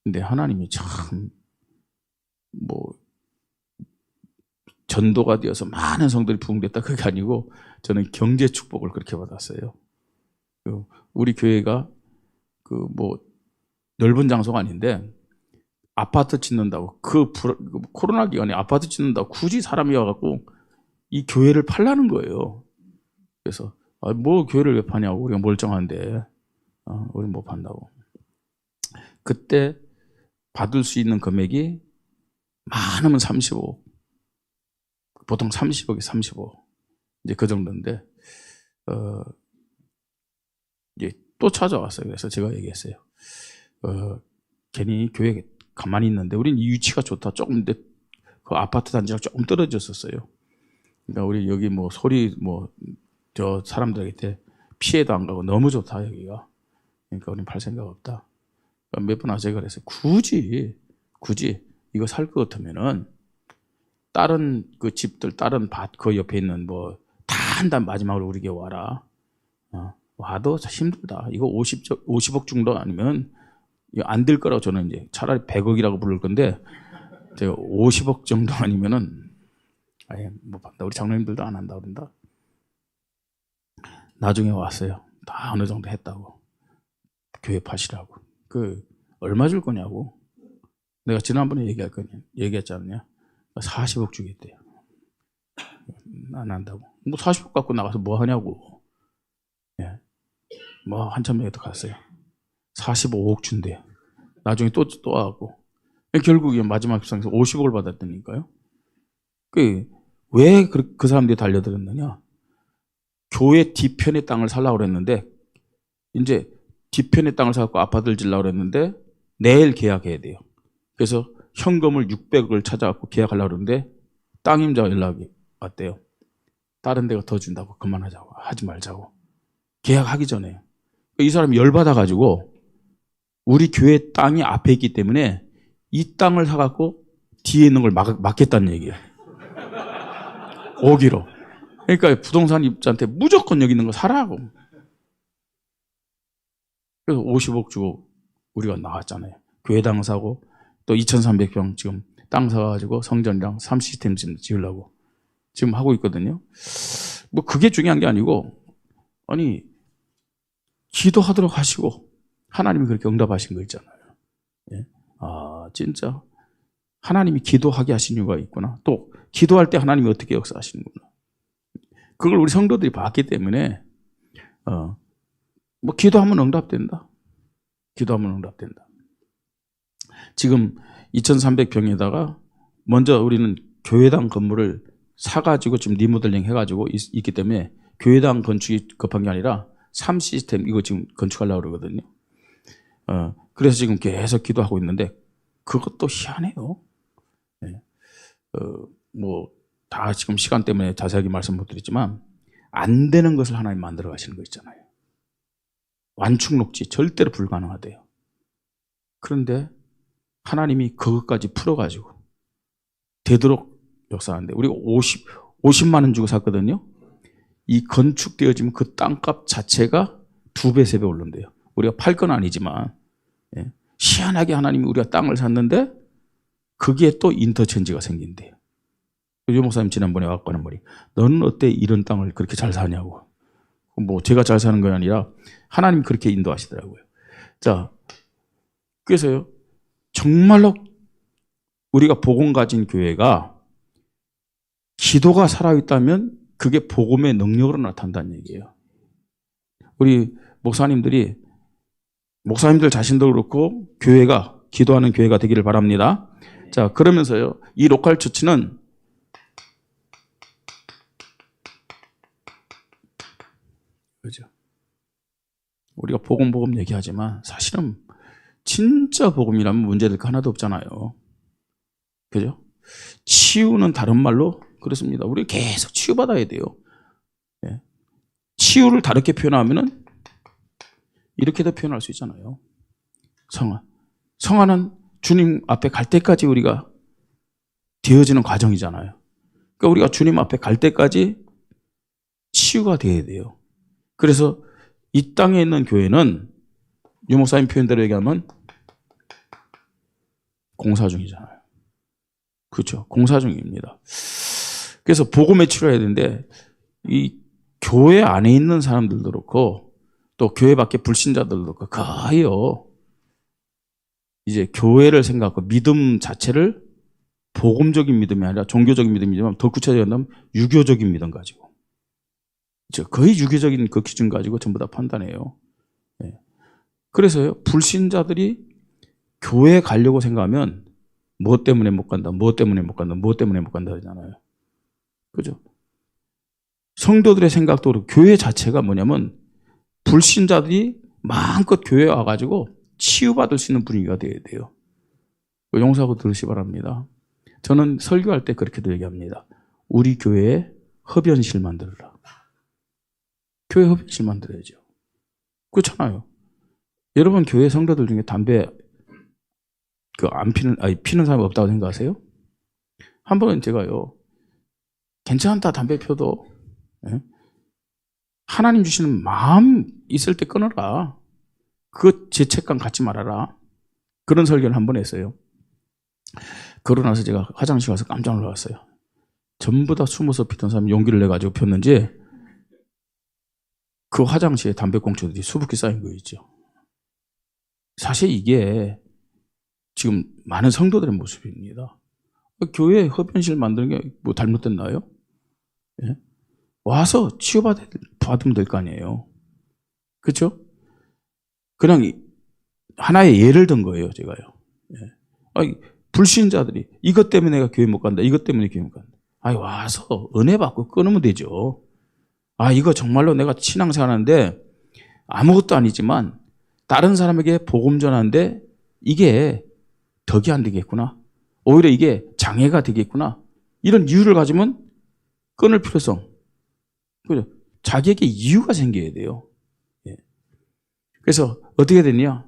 S1: 근데 하나님이 참 뭐 전도가 되어서 많은 성도들이 부흥됐다 그게 아니고 저는 경제 축복을 그렇게 받았어요. 우리 교회가 그 뭐 넓은 장소가 아닌데 아파트 짓는다고 그 코로나 기간에 아파트 짓는다고 굳이 사람이 와갖고 이 교회를 팔라는 거예요. 그래서 뭐 교회를 왜 파냐고 우리가 멀쩡한데 우리 못 판다고. 그때 받을 수 있는 금액이 많으면 35억 보통 30억에 35억 이제 그 정도인데 이제 또 찾아왔어요. 그래서 제가 얘기했어요. 괜히 교회에 가만히 있는데 우린 이 위치가 좋다. 조금 그 아파트 단지랑 조금 떨어졌었어요. 그러니까 우리 여기 뭐 소리 뭐 저 사람들에게 피해도 안 가고 너무 좋다 여기가. 그러니까 우린 팔 생각 없다. 그러니까 몇 번 아재가 그랬어요. 굳이 이거 살 것 같으면은 다른 그 집들 다른 밭 그 옆에 있는 뭐 다 한다 마지막으로 우리 교회 와라. 와도 힘들다. 이거 50억 정도 아니면 안 될 거라고 저는 이제 차라리 100억이라고 부를 건데 제가 50억 정도 아니면은 아예 못 판다. 우리 장로님들도 안 한다 그런다. 나중에 왔어요. 다 어느 정도 했다고. 교회 파시라고. 그 얼마 줄 거냐고. 내가 지난번에 얘기했잖아요. 40억 주겠대요. 안 한다고. 뭐 40억 갖고 나가서 뭐 하냐고. 예. 뭐 한참 전에도 갔어요. 45억 준대요. 나중에 또 와갖고. 결국에 마지막 협상에서 50억을 받았다니까요. 왜 그 사람들이 달려들었느냐. 교회 뒤편의 땅을 살라고 그랬는데 이제 뒤편의 땅을 사갖고 아파트를 지으려고 그랬는데 내일 계약해야 돼요. 그래서 현금을 600억을 찾아갖고 계약하려고 그러는데 땅임자가 연락이 왔대요. 다른 데가 더 준다고. 그만하자고. 하지 말자고. 계약하기 전에. 이 사람이 열받아가지고 우리 교회 땅이 앞에 있기 때문에 이 땅을 사갖고 뒤에 있는 걸 막겠다는 얘기예요. 오기로. 그러니까 부동산 입자한테 무조건 여기 있는 거 사라고. 그래서 50억 주고 우리가 나왔잖아요. 교회당 사고 또 2,300평 지금 땅 사가지고 성전이랑 3시스템 지으려고 지금 하고 있거든요. 뭐 그게 중요한 게 아니고, 아니, 기도하도록 하시고 하나님이 그렇게 응답하신 거 있잖아요. 예? 아, 진짜 하나님이 기도하게 하신 이유가 있구나. 또 기도할 때 하나님이 어떻게 역사하시는구나. 그걸 우리 성도들이 봤기 때문에 뭐 기도하면 응답된다. 기도하면 응답된다. 지금 2,300평에다가 먼저 우리는 교회당 건물을 사가지고 지금 리모델링 해가지고 있기 때문에 교회당 건축이 급한 게 아니라 3시스템 이거 지금 건축하려고 그러거든요. 그래서 지금 계속 기도하고 있는데 그것도 희한해요. 네. 뭐 다 지금 시간 때문에 자세하게 말씀 못 드리지만 안 되는 것을 하나님 만들어 가시는 거 있잖아요. 완충록지 절대로 불가능하대요. 그런데 하나님이 그것까지 풀어가지고 되도록 역사하는데 우리가 50만 원 주고 샀거든요. 이 건축되어지면 그 땅값 자체가 2배, 3배 오른대요. 우리가 팔 건 아니지만 희한하게 하나님이 우리가 땅을 샀는데 거기에 또 인터체인지가 생긴대요. 유 목사님 지난번에 와서 하는 말이 너는 어때 이런 땅을 그렇게 잘 사냐고. 뭐 제가 잘 사는 건 아니라 하나님 그렇게 인도하시더라고요. 자, 그래서요 정말로 우리가 복음 가진 교회가 기도가 살아있다면 그게 복음의 능력으로 나타난다는 얘기예요. 우리 목사님들 자신도 그렇고 교회가 기도하는 교회가 되기를 바랍니다. 자, 그러면서요 이 로컬 처치는 그죠? 우리가 복음 얘기하지만 사실은 진짜 복음이라면 문제될 거 하나도 없잖아요. 그죠? 치유는 다른 말로 그렇습니다. 우리 계속 치유받아야 돼요. 예. 치유를 다르게 표현하면은 이렇게도 표현할 수 있잖아요. 성화는 주님 앞에 갈 때까지 우리가 되어지는 과정이잖아요. 그러니까 우리가 주님 앞에 갈 때까지 치유가 돼야 돼요. 그래서 이 땅에 있는 교회는 유 목사님 표현대로 얘기하면 공사 중이잖아요. 그렇죠. 공사 중입니다. 그래서 복음에 치료해야 되는데 이 교회 안에 있는 사람들도 그렇고 또 교회 밖에 불신자들도 그렇고 거의요. 이제 교회를 생각하고 믿음 자체를 복음적인 믿음이 아니라 종교적인 믿음이지만 더 구체적으로 하면 유교적인 믿음 가지고 거의 유교적인 그 기준 가지고 전부 다 판단해요. 네. 그래서요 불신자들이 교회에 가려고 생각하면 뭐 때문에 못 간다, 뭐 때문에 못 간다, 뭐 때문에 못 간다 하잖아요. 그죠? 성도들의 생각도 그렇고 교회 자체가 뭐냐면 불신자들이 마음껏 교회에 와가지고 치유받을 수 있는 분위기가 돼야 돼요. 용서하고 들으시 바랍니다. 저는 설교할 때 그렇게도 얘기합니다. 우리 교회에 흡연실 만들어라. 교회 흡연실 만들어야죠. 그렇잖아요. 여러분 교회 성도들 중에 담배 피는 사람이 없다고 생각하세요? 한 번은 제가요, 괜찮다 담배 펴도 하나님 주시는 마음 있을 때 끊어라. 그 죄책감 갖지 말아라. 그런 설교를 한 번 했어요. 그러고 나서 제가 화장실 가서 깜짝 놀랐어요. 전부 다 숨어서 피던 사람이 용기를 내가지고 폈는지 그 화장실에 담배꽁초들이 수북히 쌓인 거 있죠. 사실 이게 지금 많은 성도들의 모습입니다. 교회에 흡연실 만드는 게 뭐 잘못됐나요? 예? 와서 치유받으면 될 거 아니에요. 그렇죠? 그냥 하나의 예를 든 거예요, 제가요. 예. 불신자들이 이것 때문에 내가 교회 못 간다. 이것 때문에 교회 못 간다. 와서 은혜 받고 끊으면 되죠. 이거 정말로 내가 신앙생활하는데 아무것도 아니지만 다른 사람에게 복음 전하는데 이게 덕이 안 되겠구나. 오히려 이게 장애가 되겠구나. 이런 이유를 가지면 끊을 필요성. 그죠? 자기에게 이유가 생겨야 돼요. 예. 그래서 어떻게 되냐?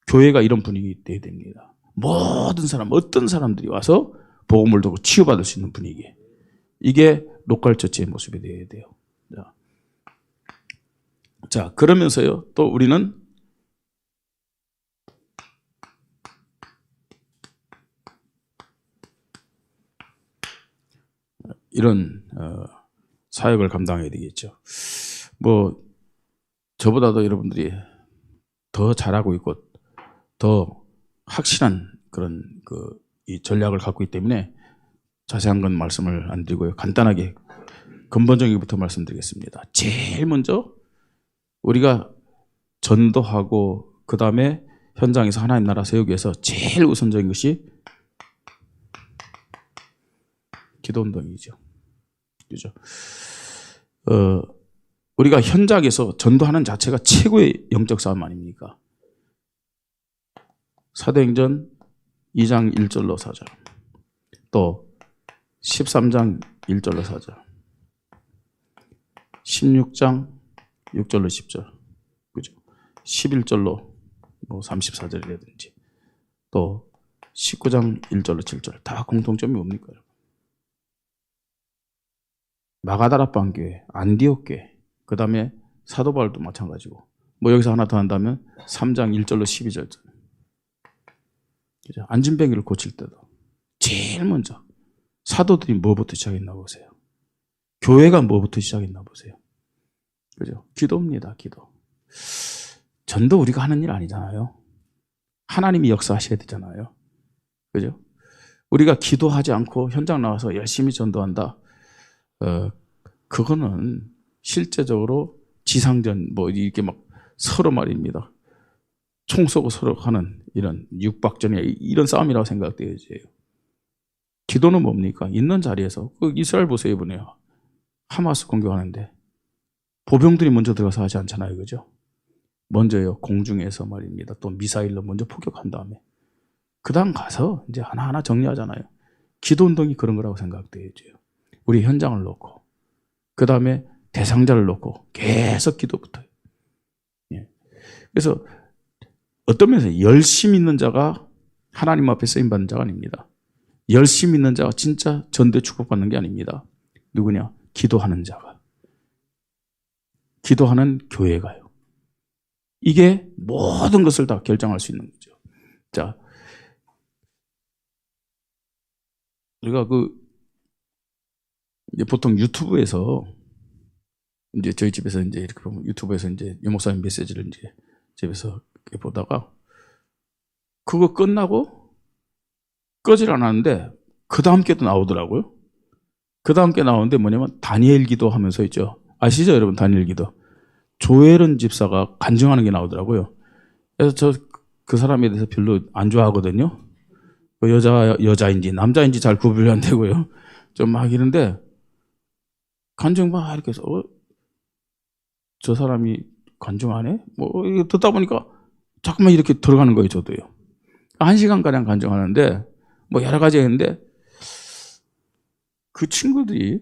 S1: 교회가 이런 분위기 돼야 됩니다. 모든 사람, 어떤 사람들이 와서 복음을 듣고 치유받을 수 있는 분위기. 이게 로컬 처치의 모습이 되어야 돼요. 자, 그러면서요, 또 우리는 이런 사역을 감당해야 되겠죠. 뭐 저보다도 여러분들이 더 잘하고 있고 더 확실한 그런 이 전략을 갖고 있기 때문에 자세한 건 말씀을 안 드리고요. 간단하게 근본적인 것부터 말씀드리겠습니다. 제일 먼저 우리가 전도하고 그 다음에 현장에서 하나님 나라 세우기 위해서 제일 우선적인 것이 기도운동이죠. 그죠? 우리가 현장에서 전도하는 자체가 최고의 영적 싸움 아닙니까? 사도행전 2장 1절로 4절, 또 13장 1절로 4절, 16장 6절로 10절, 그죠? 11절로 뭐 34절이라든지, 또 19장 1절로 7절, 다 공통점이 뭡니까? 마가다라 방교회, 안디옥 교회, 그 다음에 사도 바울도 마찬가지고, 뭐 여기서 하나 더 한다면 3장 1절로 12절. 그죠? 안진뱅이를 고칠 때도 제일 먼저 사도들이 뭐부터 시작했나 보세요. 교회가 뭐부터 시작했나 보세요. 그죠? 기도입니다, 기도. 전도 우리가 하는 일 아니잖아요. 하나님이 역사하셔야 되잖아요. 그죠? 우리가 기도하지 않고 현장 나와서 열심히 전도한다. 그거는 실제적으로 지상전, 뭐 이렇게 막 서로 말입니다. 총 쏘고 서로 하는 이런 육박전이야, 이런 싸움이라고 생각되어져요. 기도는 뭡니까? 있는 자리에서, 이스라엘 보세요, 이번에 하마스 공격하는데 보병들이 먼저 들어가서 하지 않잖아요, 그죠? 먼저요, 공중에서 말입니다. 또 미사일로 먼저 폭격한 다음에 그 다음 가서 이제 하나하나 정리하잖아요. 기도 운동이 그런 거라고 생각되어져요. 우리 현장을 놓고 그 다음에 대상자를 놓고 계속 기도부터. 예. 그래서 어떤 면에서 열심 있는 자가 하나님 앞에 쓰임받는 자가 아닙니다. 열심 있는 자가 진짜 전도에 축복받는 게 아닙니다. 누구냐? 기도하는 자가. 기도하는 교회가요. 이게 모든 것을 다 결정할 수 있는 거죠. 자, 우리가 이제 보통 유튜브에서 이제 저희 집에서 이제 이렇게 보면 유튜브에서 이제 유목사님 메시지를 이제 집에서 이렇게 보다가 그거 끝나고 끄질 않았는데 그 다음 게도 나오더라고요. 그 다음 게 나오는데 뭐냐면 다니엘 기도 하면서 있죠. 아시죠, 여러분? 다니엘 기도. 조엘은 집사가 간증하는 게 나오더라고요. 그래서 저 그 사람에 대해서 별로 안 좋아하거든요. 여자인지 남자인지 잘 구분이 안 되고요. 좀 막 이런데 간증 막 이렇게 해서 저 사람이 간증하네? 뭐 이거 듣다 보니까 자꾸만 이렇게 들어가는 거예요, 저도요. 1시간가량 간증하는데 뭐 여러 가지 했는데 그 친구들이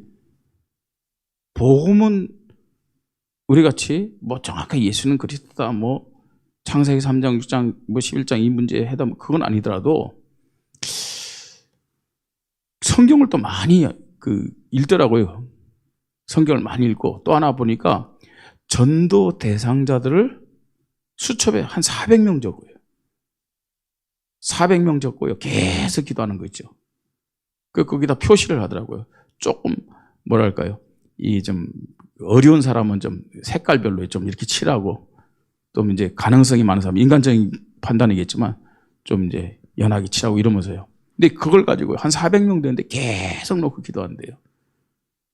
S1: 복음은 우리 같이 뭐 정확하게 예수는 그리스도다, 뭐 창세기 3장, 6장, 뭐 11장 이 문제에 해다 그건 아니더라도 성경을 또 많이 읽더라고요. 성경을 많이 읽고 또 하나 보니까 전도 대상자들을 수첩에 한 400명 적어요. 400명 적고요. 계속 기도하는 거 있죠. 거기다 표시를 하더라고요. 조금 뭐랄까요? 이 좀 어려운 사람은 좀 색깔별로 좀 이렇게 칠하고 또 이제 가능성이 많은 사람, 인간적인 판단이겠지만 좀 이제 연하게 칠하고 이러면서요. 근데 그걸 가지고 한 400명 되는데 계속 놓고 기도한대요.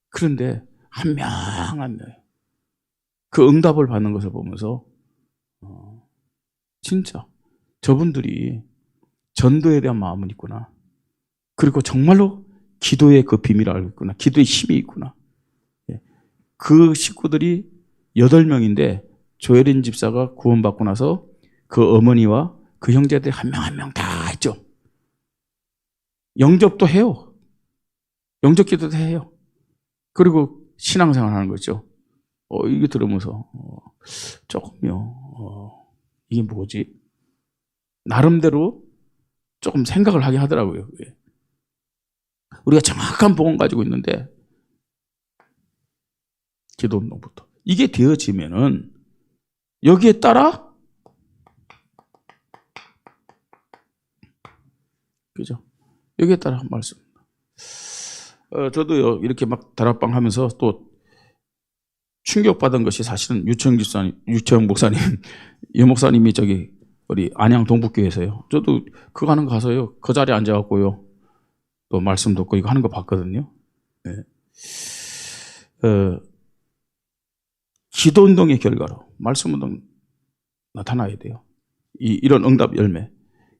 S1: 그런데 한 명 한 명 그 응답을 받는 것을 보면서 진짜 저분들이 전도에 대한 마음은 있구나. 그리고 정말로 기도의 그 비밀을 알고 있구나. 기도의 힘이 있구나. 그 식구들이 8명인데 조혜린 집사가 구원받고 나서 그 어머니와 그 형제들 한 명 한 명 다 했죠. 영접도 해요. 영접 기도도 해요. 그리고 신앙생활 하는 거죠. 이게 들으면서 조금요. 이게 뭐지? 나름대로 조금 생각을 하게 하더라고요. 우리가 정확한 복음 가지고 있는데 기도 운동부터 이게 되어지면은 여기에 따라 그죠? 여기에 따라 한 말씀. 저도요 이렇게 막 다락방 하면서 또 충격받은 것이 사실은 유채영 목사님, 유 목사님이 저기 우리 안양 동북교회에서요. 저도 그거 하는 거 가서요. 그 자리에 앉아갖고요. 또 말씀 듣고 이거 하는 거 봤거든요. 네. 기도 운동의 결과로 말씀 운동 나타나야 돼요. 이런 응답 열매.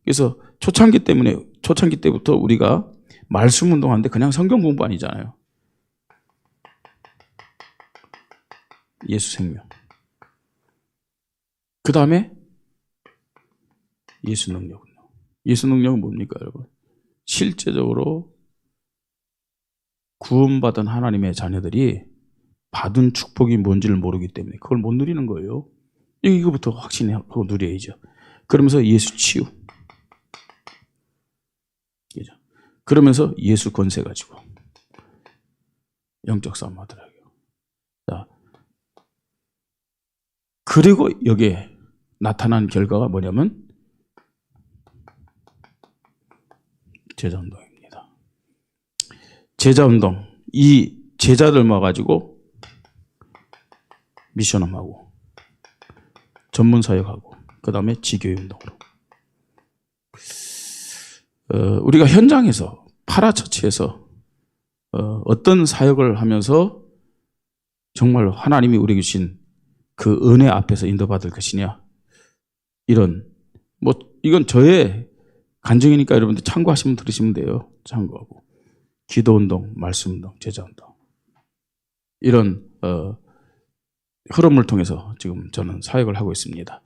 S1: 그래서 초창기 때부터 우리가 말씀 운동하는데 그냥 성경 공부 아니잖아요. 예수 생명. 그 다음에 예수 능력은요. 예수 능력은 뭡니까, 여러분? 실제적으로 구원받은 하나님의 자녀들이 받은 축복이 뭔지를 모르기 때문에 그걸 못 누리는 거예요. 이거부터 확신하고 누려야죠. 그러면서 예수 치유. 그러면서 예수 권세 가지고 영적 싸움 하더라고요. 자, 그리고 여기에 나타난 결과가 뭐냐면 제자운동입니다. 제자운동. 이 제자들 모아가지고 미션함하고 전문사역하고 그 다음에 지교운동으로 우리가 현장에서 파라처치에서 어떤 사역을 하면서 정말 하나님이 우리에게 주신 그 은혜 앞에서 인도받을 것이냐, 이런 이건 저의 간증이니까 여러분들 참고하시면 들으시면 돼요. 참고하고 기도운동, 말씀운동, 제자운동, 이런 흐름을 통해서 지금 저는 사역을 하고 있습니다.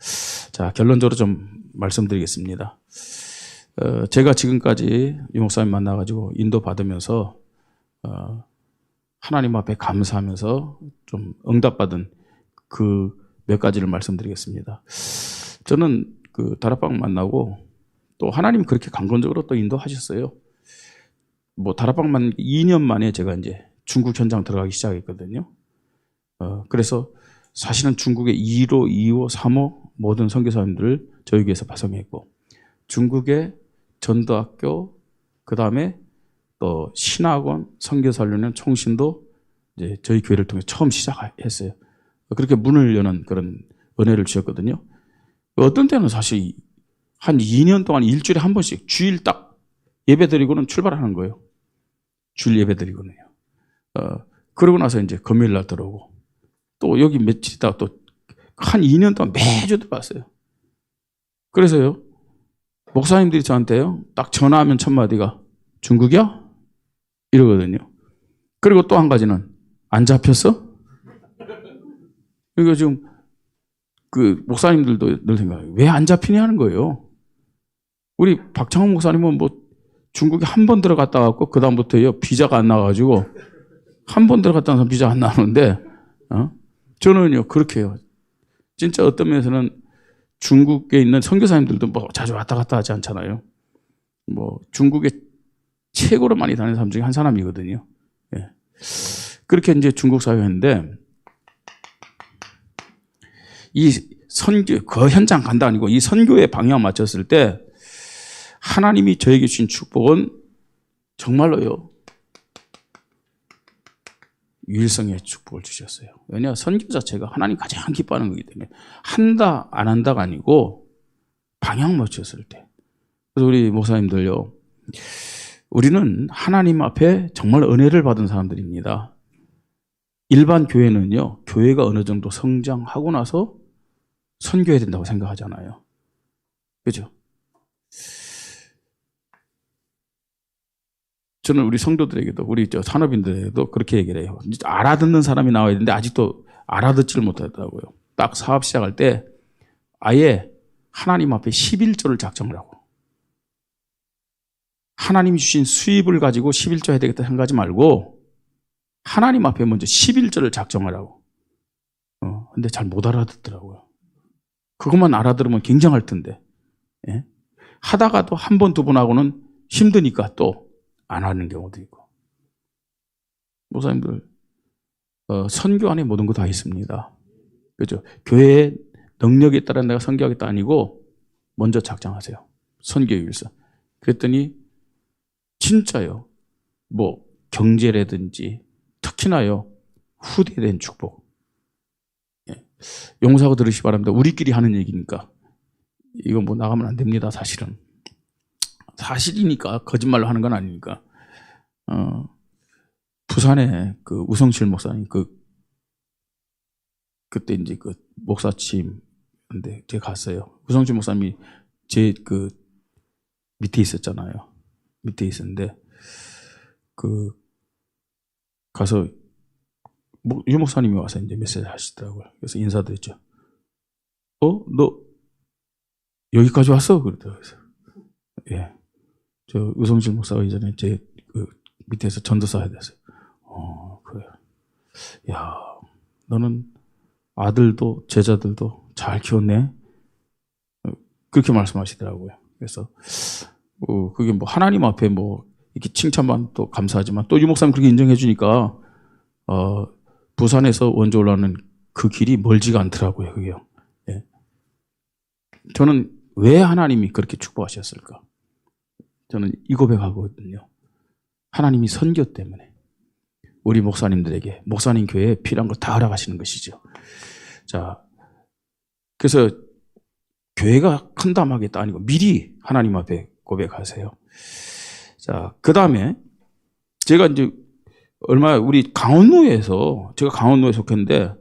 S1: 자, 결론적으로 좀 말씀드리겠습니다. 제가 지금까지 유 목사님 만나가지고 인도받으면서 하나님 앞에 감사하면서 좀 응답받은 그 몇 가지를 말씀드리겠습니다. 저는 그 다락방 만나고 또 하나님 그렇게 강권적으로 또 인도하셨어요. 다락방만 2년 만에 제가 이제 중국 현장 들어가기 시작했거든요. 그래서 사실은 중국의 1호, 2호, 3호 모든 선교사님들을 저희 교회에서 파송했고, 중국의 전도학교, 그 다음에 또 신학원, 선교사훈련, 총신도 이제 저희 교회를 통해 처음 시작했어요. 그렇게 문을 여는 그런 은혜를 주셨거든요. 어떤 때는 사실 한 2년 동안 일주일에 한 번씩 주일 딱 예배 드리고는 출발하는 거예요. 주일 예배 드리고는요. 그러고 나서 이제 금요일 날 들어오고, 또 여기 며칠 있다가 또 한 2년 동안 매주 들어왔어요. 그래서요, 목사님들이 저한테요, 딱 전화하면 첫 마디가 중국이야? 이러거든요. 그리고 또 한 가지는 안 잡혔어? 이거 지금 그 목사님들도 늘 생각해요. 왜 안 잡히냐 하는 거예요. 우리 박창호 목사님은 중국에 한 번 들어갔다 왔고 그 다음부터요 비자가 안 나와가지고 한 번 들어갔다 와서 비자 안 나오는데 저는요 그렇게 해요. 진짜 어떤 면에서는 중국에 있는 선교사님들도 자주 왔다 갔다 하지 않잖아요. 중국에 최고로 많이 다니는 사람 중에 한 사람이거든요. 예. 그렇게 이제 중국 사회였는데, 이 선교, 그 현장 간다 아니고 이 선교의 방향 맞췄을 때 하나님이 저에게 주신 축복은 정말로요, 유일성의 축복을 주셨어요. 왜냐, 선교 자체가 하나님 가장 기뻐하는 거기 때문에 한다 안 한다가 아니고 방향 맞췄을 때. 그래서 우리 목사님들요, 우리는 하나님 앞에 정말 은혜를 받은 사람들입니다. 일반 교회는요, 교회가 어느 정도 성장하고 나서 선교해야 된다고 생각하잖아요. 그죠? 저는 우리 성도들에게도, 우리 산업인들에게도 그렇게 얘기를 해요. 알아듣는 사람이 나와야 되는데 아직도 알아듣지를 못하더라고요. 딱 사업 시작할 때 아예 하나님 앞에 11조를 작정을 하고, 하나님이 주신 수입을 가지고 11조 해야 되겠다 생각하지 말고 하나님 앞에 먼저 11조를 작정하라고. 근데 잘 못 알아듣더라고요. 그것만 알아들으면 굉장할 텐데. 예? 하다가도 한 번, 두 번 하고는 힘드니까 또 안 하는 경우도 있고. 목사님들, 선교 안에 모든 거 다 있습니다. 그죠? 교회의 능력에 따라 내가 선교하겠다 아니고 먼저 작정하세요. 선교 유일성. 그랬더니 진짜요. 경제라든지 특히나요, 후대된 축복. 용서하고 들으시기 바랍니다. 우리끼리 하는 얘기니까. 이거 뭐 나가면 안 됩니다, 사실은. 사실이니까, 거짓말로 하는 건 아니니까. 부산에 그 우성실 목사님, 그때 이제 그 목사침인데 제가 갔어요. 우성실 목사님이 제 그 밑에 있었잖아요. 밑에 있었는데, 가서, 유 목사님이 와서 이제 메시지 하시더라고요. 그래서 인사드렸죠. 너 여기까지 왔어? 그러더라고요. 예. 저 우성실 목사가 이전에 제 밑에서 전도사 해야 됐어요. 그래요. 야, 너는 아들도 제자들도 잘 키웠네? 그렇게 말씀하시더라고요. 그래서, 그게 뭐 하나님 앞에 뭐 이렇게 칭찬만 또 감사하지만 또 유 목사님 그렇게 인정해 주니까, 부산에서 원주 올라오는 그 길이 멀지가 않더라고요, 그게요. 예. 저는 왜 하나님이 그렇게 축복하셨을까? 저는 이 고백하거든요. 하나님이 선교 때문에 우리 목사님들에게, 목사님 교회에 필요한 걸 다 알아가시는 것이죠. 자, 그래서 교회가 큰담하겠다 아니고 미리 하나님 앞에 고백하세요. 자, 그 다음에 제가 이제 우리 강원노에서, 제가 강원노에 속했는데,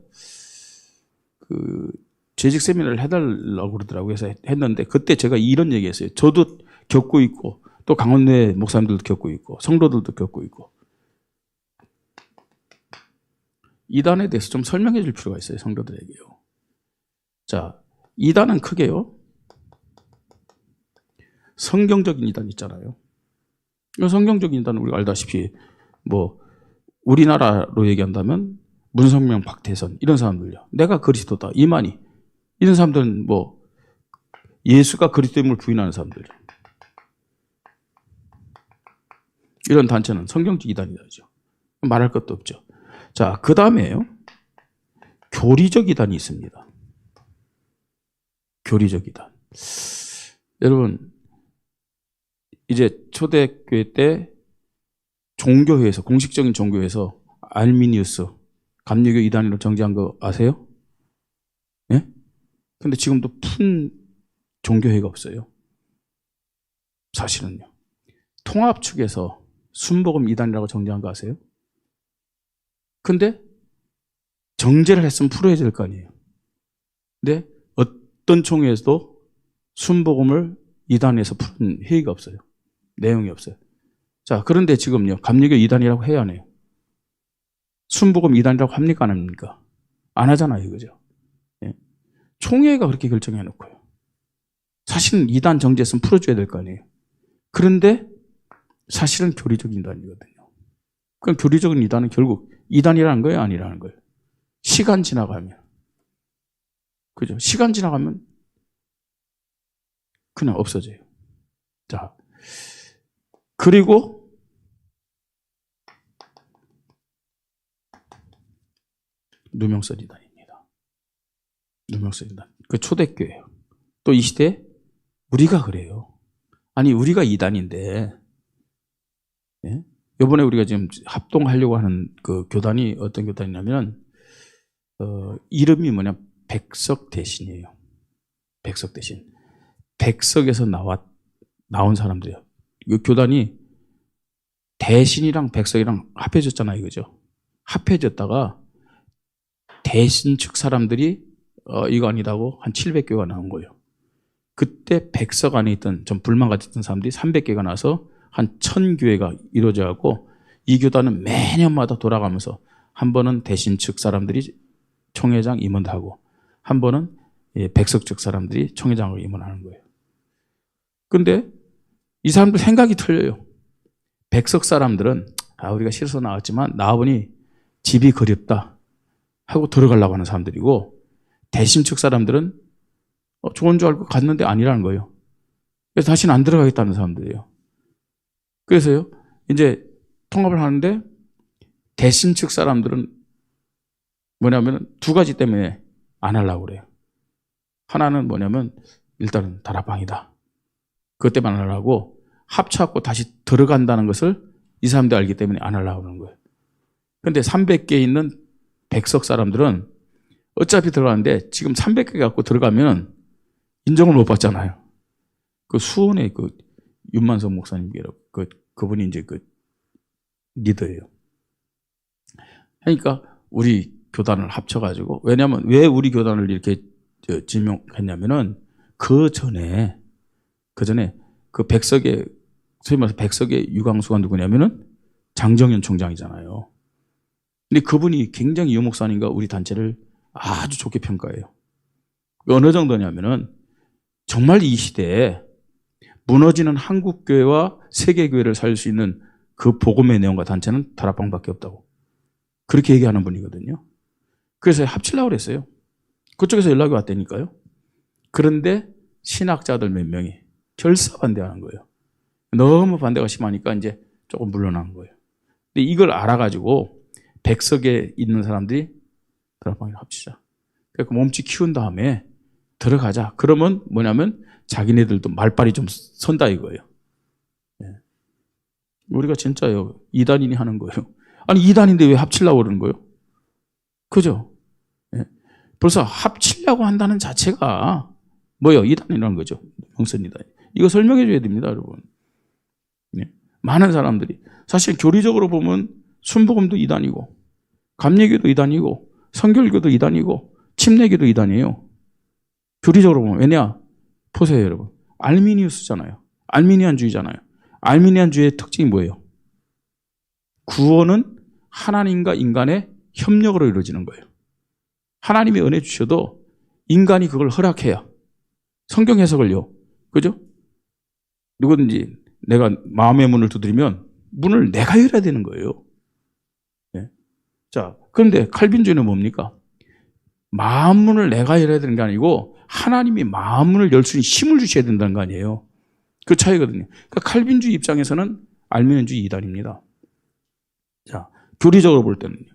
S1: 재직 세미나를 해달라고 그러더라고요. 그래서 했는데, 그때 제가 이런 얘기 했어요. 저도 겪고 있고, 또 강원노의 목사님들도 겪고 있고, 성도들도 겪고 있고. 이단에 대해서 좀 설명해 줄 필요가 있어요, 성도들에게요. 자, 이단은 크게요, 성경적인 이단 있잖아요. 성경적인 이단은 우리가 알다시피, 우리나라로 얘기한다면 문성명, 박태선 이런 사람들요. 내가 그리스도다, 이만희 이런 사람들은 예수가 그리스도임을 부인하는 사람들. 이런 단체는 성경적 이단이죠. 말할 것도 없죠. 자, 그 다음에요, 교리적 이단이 있습니다. 교리적 이단. 여러분, 이제 초대교회 때 종교회에서, 공식적인 종교회에서 알미니우스, 감리교 이단으로 정지한 거 아세요? 예? 근데 지금도 푼 종교회가 없어요. 사실은요. 통합 측에서 순복음 이단이라고 정지한 거 아세요? 근데 정제를 했으면 풀어야 될 거 아니에요. 근데 어떤 총회에서도 순복음을 이단에서 푸는 회의가 없어요. 내용이 없어요. 자, 그런데 지금요, 감리교 이단이라고 해야 하네요. 순복음 이단이라고 합니까? 안 합니까? 안 하잖아요, 그죠? 예. 총회가 그렇게 결정해 놓고요. 사실은 이단 정지했으면 풀어줘야 될 거 아니에요. 그런데 사실은 교리적인 이단이거든요. 그럼 교리적인 이단은 결국 이단이라는 거예요, 아니라는 거예요? 시간 지나가면. 그죠? 시간 지나가면 그냥 없어져요. 자, 그리고 누명선 이단입니다. 누명선 이단. 그 초대교회예요. 또 이 시대에 우리가 그래요. 아니, 우리가 이단인데, 예? 이번에 우리가 지금 합동하려고 하는 그 교단이 어떤 교단이냐면, 이름이 뭐냐, 백석대신이에요. 백석대신. 백석에서 나온 사람들이에요. 이 교단이 대신이랑 백석이랑 합해졌잖아요, 그죠? 합해졌다가 대신 측 사람들이 이거 아니다고 한 700개가 나온 거예요. 그때 백석 안에 있던 좀 불만 가졌던 사람들이 300개가 나서 한 1000교회가 이루어져갖고 이 교단은 매년마다 돌아가면서 한 번은 대신 측 사람들이 총회장 임원하고 한 번은 백석 측 사람들이 총회장으로 임원하는 거예요. 근데 이 사람들 생각이 틀려요. 백석 사람들은 우리가 싫어서 나왔지만 나와보니 집이 그립다 하고 들어가려고 하는 사람들이고, 대신 측 사람들은 좋은 줄 알고 갔는데 아니라는 거예요. 그래서 다시는 안 들어가겠다는 사람들이에요. 그래서요, 이제 통합을 하는데 대신 측 사람들은 뭐냐면 두 가지 때문에 안 하려고 그래요. 하나는 뭐냐면 일단은 다락방이다. 그것 때문에 안 하려고, 합쳐갖고 다시 들어간다는 것을 이 사람들이 알기 때문에 안 하려고 하는 거예요. 근데 300개 있는 백석 사람들은 어차피 들어가는데 지금 300개 갖고 들어가면 인정을 못 받잖아요. 그 수원의 그 윤만성 목사님이라고 그분이 이제 그 리더예요. 그러니까 우리 교단을 합쳐가지고, 왜냐하면 왜 우리 교단을 이렇게 지명했냐면은 그 전에 그 백석의, 소위 말해서 백석의 유광수가 누구냐면은 장정현 총장이잖아요. 근데 그분이 굉장히 유 목사님과 우리 단체를 아주 좋게 평가해요. 어느 정도냐면은 정말 이 시대에 무너지는 한국교회와 세계교회를 살릴 수 있는 그 복음의 내용과 단체는 다락방밖에 없다고 그렇게 얘기하는 분이거든요. 그래서 합치려고 그랬어요. 그쪽에서 연락이 왔다니까요. 그런데 신학자들 몇 명이 결사반대하는 거예요. 너무 반대가 심하니까 이제 조금 물러난 거예요. 근데 이걸 알아가지고 백석에 있는 사람들이 다락방에 합치자. 그러니까 몸집 키운 다음에 들어가자. 그러면 뭐냐면 자기네들도 말빨이 좀 선다 이거예요. 우리가 진짜요. 2단인이 하는 거예요. 아니 2단인데 왜 합치려고 그러는 거예요? 그죠? 벌써 합치려고 한다는 자체가 뭐예요? 2단이라는 거죠. 명선 2단. 이거 설명해 줘야 됩니다, 여러분. 많은 사람들이 사실 교리적으로 보면 순복음도 2단이고 감리교도 2단이고 성결교도 2단이고 침례교도 2단이에요. 교리적으로 보면. 왜냐? 보세요, 여러분. 알미니우스잖아요. 알미니안주의잖아요. 알미니안주의의 특징이 뭐예요? 구원은 하나님과 인간의 협력으로 이루어지는 거예요. 하나님이 은혜 주셔도 인간이 그걸 허락해야. 성경 해석을요. 그죠? 누구든지 내가 마음의 문을 두드리면 문을 내가 열어야 되는 거예요. 네. 자, 그런데 칼빈주의는 뭡니까? 마음 문을 내가 열어야 되는 게 아니고 하나님이 마음 문을 열 수 있는 힘을 주셔야 된다는 거 아니에요. 그 차이거든요. 그러니까 칼빈주의 입장에서는 알미니안주의 2단입니다. 자, 교리적으로 볼 때는요.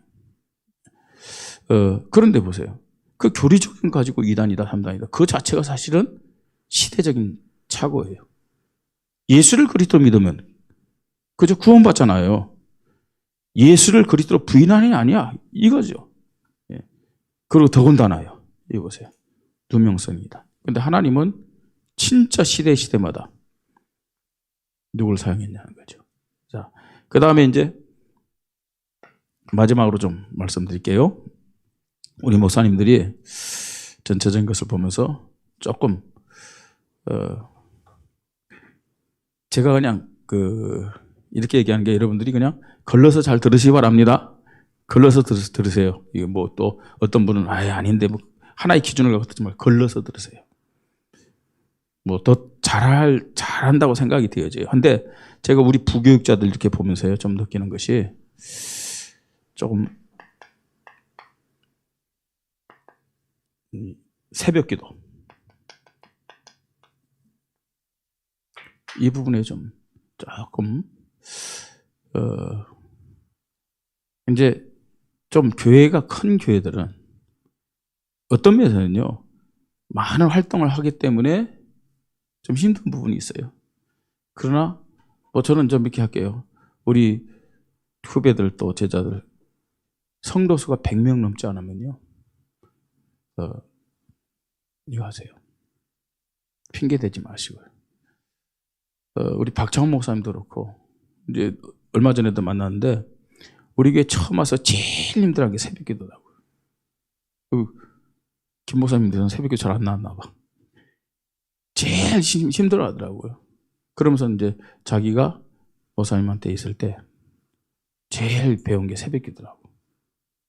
S1: 그런데 보세요. 그 교리적인 가지고 2단이다, 3단이다. 그 자체가 사실은 시대적인 착오예요. 예수를 그리스도 믿으면 그저 구원받잖아요. 예수를 그리스도로 부인하는 게 아니야. 이거죠. 예. 그리고 더군다나요. 이거 보세요. 누명성이다. 근데 하나님은 진짜 시대마다 누구를 사용했냐는 거죠. 자, 그 다음에 이제 마지막으로 좀 말씀드릴게요. 우리 목사님들이 전체적인 것을 보면서 조금 제가 그냥 이렇게 얘기하는 게 여러분들이 그냥 걸러서 잘 들으시기 바랍니다. 걸러서 들으세요. 이게 뭐 또 어떤 분은 아닌데 뭐 하나의 기준을 갖고 듣지 말고 걸러서 들으세요. 뭐 더 잘한다고 생각이 되어져요. 근데 제가 우리 부교육자들 이렇게 보면서요 좀 느끼는 것이 조금 새벽기도 이 부분에 좀 조금 이제 좀 교회가 큰 교회들은 어떤 면에서는요 많은 활동을 하기 때문에 좀 힘든 부분이 있어요. 그러나 뭐 저는 좀 이렇게 할게요. 우리 후배들 또 제자들 성도 수가 100명 넘지 않으면요 이거 하세요. 핑계 대지 마시고요. 우리 박창훈 목사님도 그렇고 이제 얼마 전에도 만났는데 우리 교회 처음 와서 제일 힘들어한 게 새벽 기도라고요. 김 목사님들은 새벽 기도 잘 안 나왔나 봐. 제일 힘들어 하더라고요. 그러면서 이제 자기가 목사님한테 있을 때 제일 배운 게 새벽 기도라고.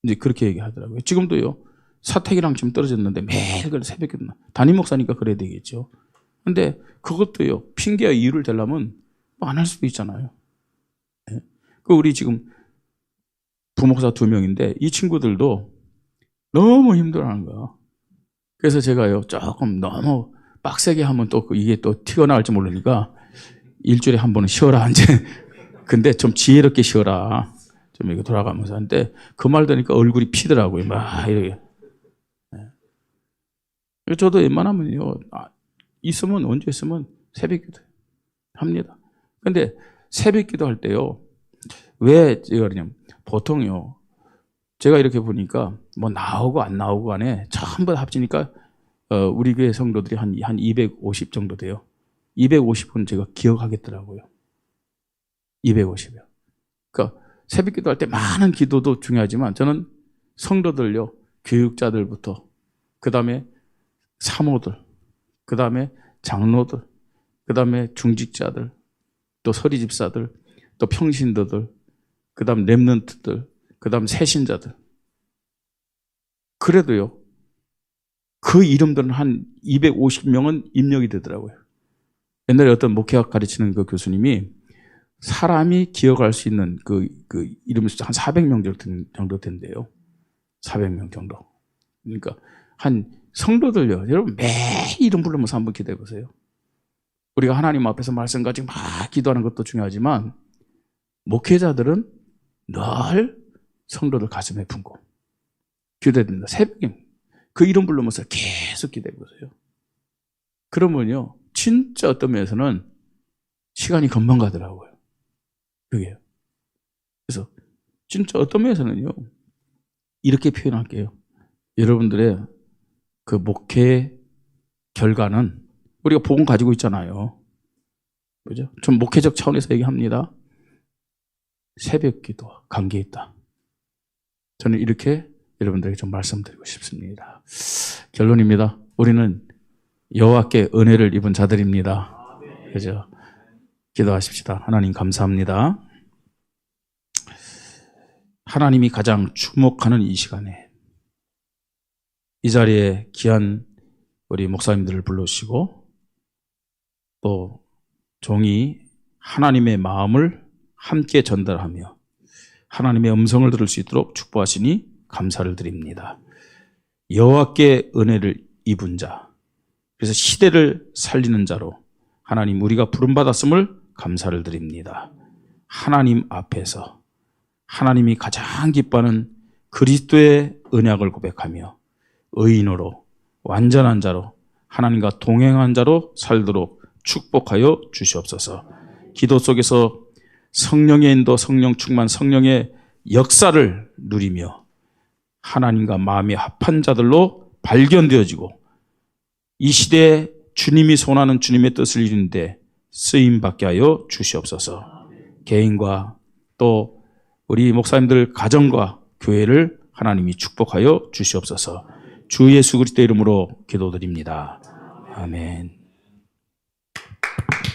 S1: 이제 그렇게 얘기하더라고요. 지금도요. 사택이랑 지금 떨어졌는데 매일 그래 새벽 기도. 담임 목사니까 그래야 되겠죠. 근데 그것도요. 핑계와 이유를 대려면 안 할 수도 있잖아요. 네. 우리 지금 부목사 2명인데 이 친구들도 너무 힘들어하는 거야. 그래서 제가요. 조금 너무 빡세게 하면 또 이게 또 튀어 나갈지 모르니까 일주일에 한 번은 쉬어라 이제. 근데 좀 지혜롭게 쉬어라. 좀 이렇게 돌아가면서 하는데 그 말 들으니까 얼굴이 피더라고요. 막 이렇게. 네. 저도 웬만하면요. 있으면 언제 있으면 새벽 기도 합니다. 근데 새벽 기도 할 때요. 왜 제가 그러냐면 보통요. 제가 이렇게 보니까 뭐 나오고 안 나오고 간에 전부 다 합치니까 우리 교회 성도들이 한 250 정도 돼요. 250은 제가 기억하겠더라고요. 250이요. 그러니까 새벽 기도할 때 많은 기도도 중요하지만 저는 성도들요, 교육자들부터, 그 다음에 사모들, 그 다음에 장로들, 그 다음에 중직자들, 또 서리집사들, 또 평신도들, 그 다음 렘넌트들, 그 다음 새신자들. 그래도요, 그 이름들은 한 250명은 입력이 되더라고요. 옛날에 어떤 목회학 가르치는 그 교수님이 사람이 기억할 수 있는 그 이름 숫자 한 400명 정도 된대요. 400명 정도. 그러니까 한 성도들요, 여러분 매 이름 부르면서 한번 기도해 보세요. 우리가 하나님 앞에서 말씀 가지고 막 기도하는 것도 중요하지만 목회자들은 늘 성도들 가슴에 품고 기도해야 됩니다. 새벽에 그 이름 부르면서 계속 기도해 보세요. 그러면요, 진짜 어떤 면에서는 시간이 금방 가더라고요. 그게요. 그래서 진짜 어떤 면에서는요, 이렇게 표현할게요. 여러분들의 그 목회 결과는 우리가 복음 가지고 있잖아요. 그죠? 좀 목회적 차원에서 얘기합니다. 새벽 기도와 관계 있다. 저는 이렇게 여러분들에게 좀 말씀드리고 싶습니다. 결론입니다. 우리는 여호와께 은혜를 입은 자들입니다. 그죠? 기도하십시다. 하나님 감사합니다. 하나님이 가장 주목하는 이 시간에 이 자리에 귀한 우리 목사님들을 불러주시고 또 종이 하나님의 마음을 함께 전달하며 하나님의 음성을 들을 수 있도록 축복하시니 감사를 드립니다. 여호와께 은혜를 입은 자, 그래서 시대를 살리는 자로 하나님 우리가 부름받았음을 감사를 드립니다. 하나님 앞에서 하나님이 가장 기뻐하는 그리스도의 언약을 고백하며 의인으로 완전한 자로 하나님과 동행한 자로 살도록 축복하여 주시옵소서. 기도 속에서 성령의 인도, 성령 충만, 성령의 역사를 누리며 하나님과 마음이 합한 자들로 발견되어지고 이 시대에 주님이 손하는 주님의 뜻을 이루는데 쓰임받게 하여 주시옵소서. 개인과 또 우리 목사님들 가정과 교회를 하나님이 축복하여 주시옵소서. 주 예수 그리스도 이름으로 기도드립니다. 아멘.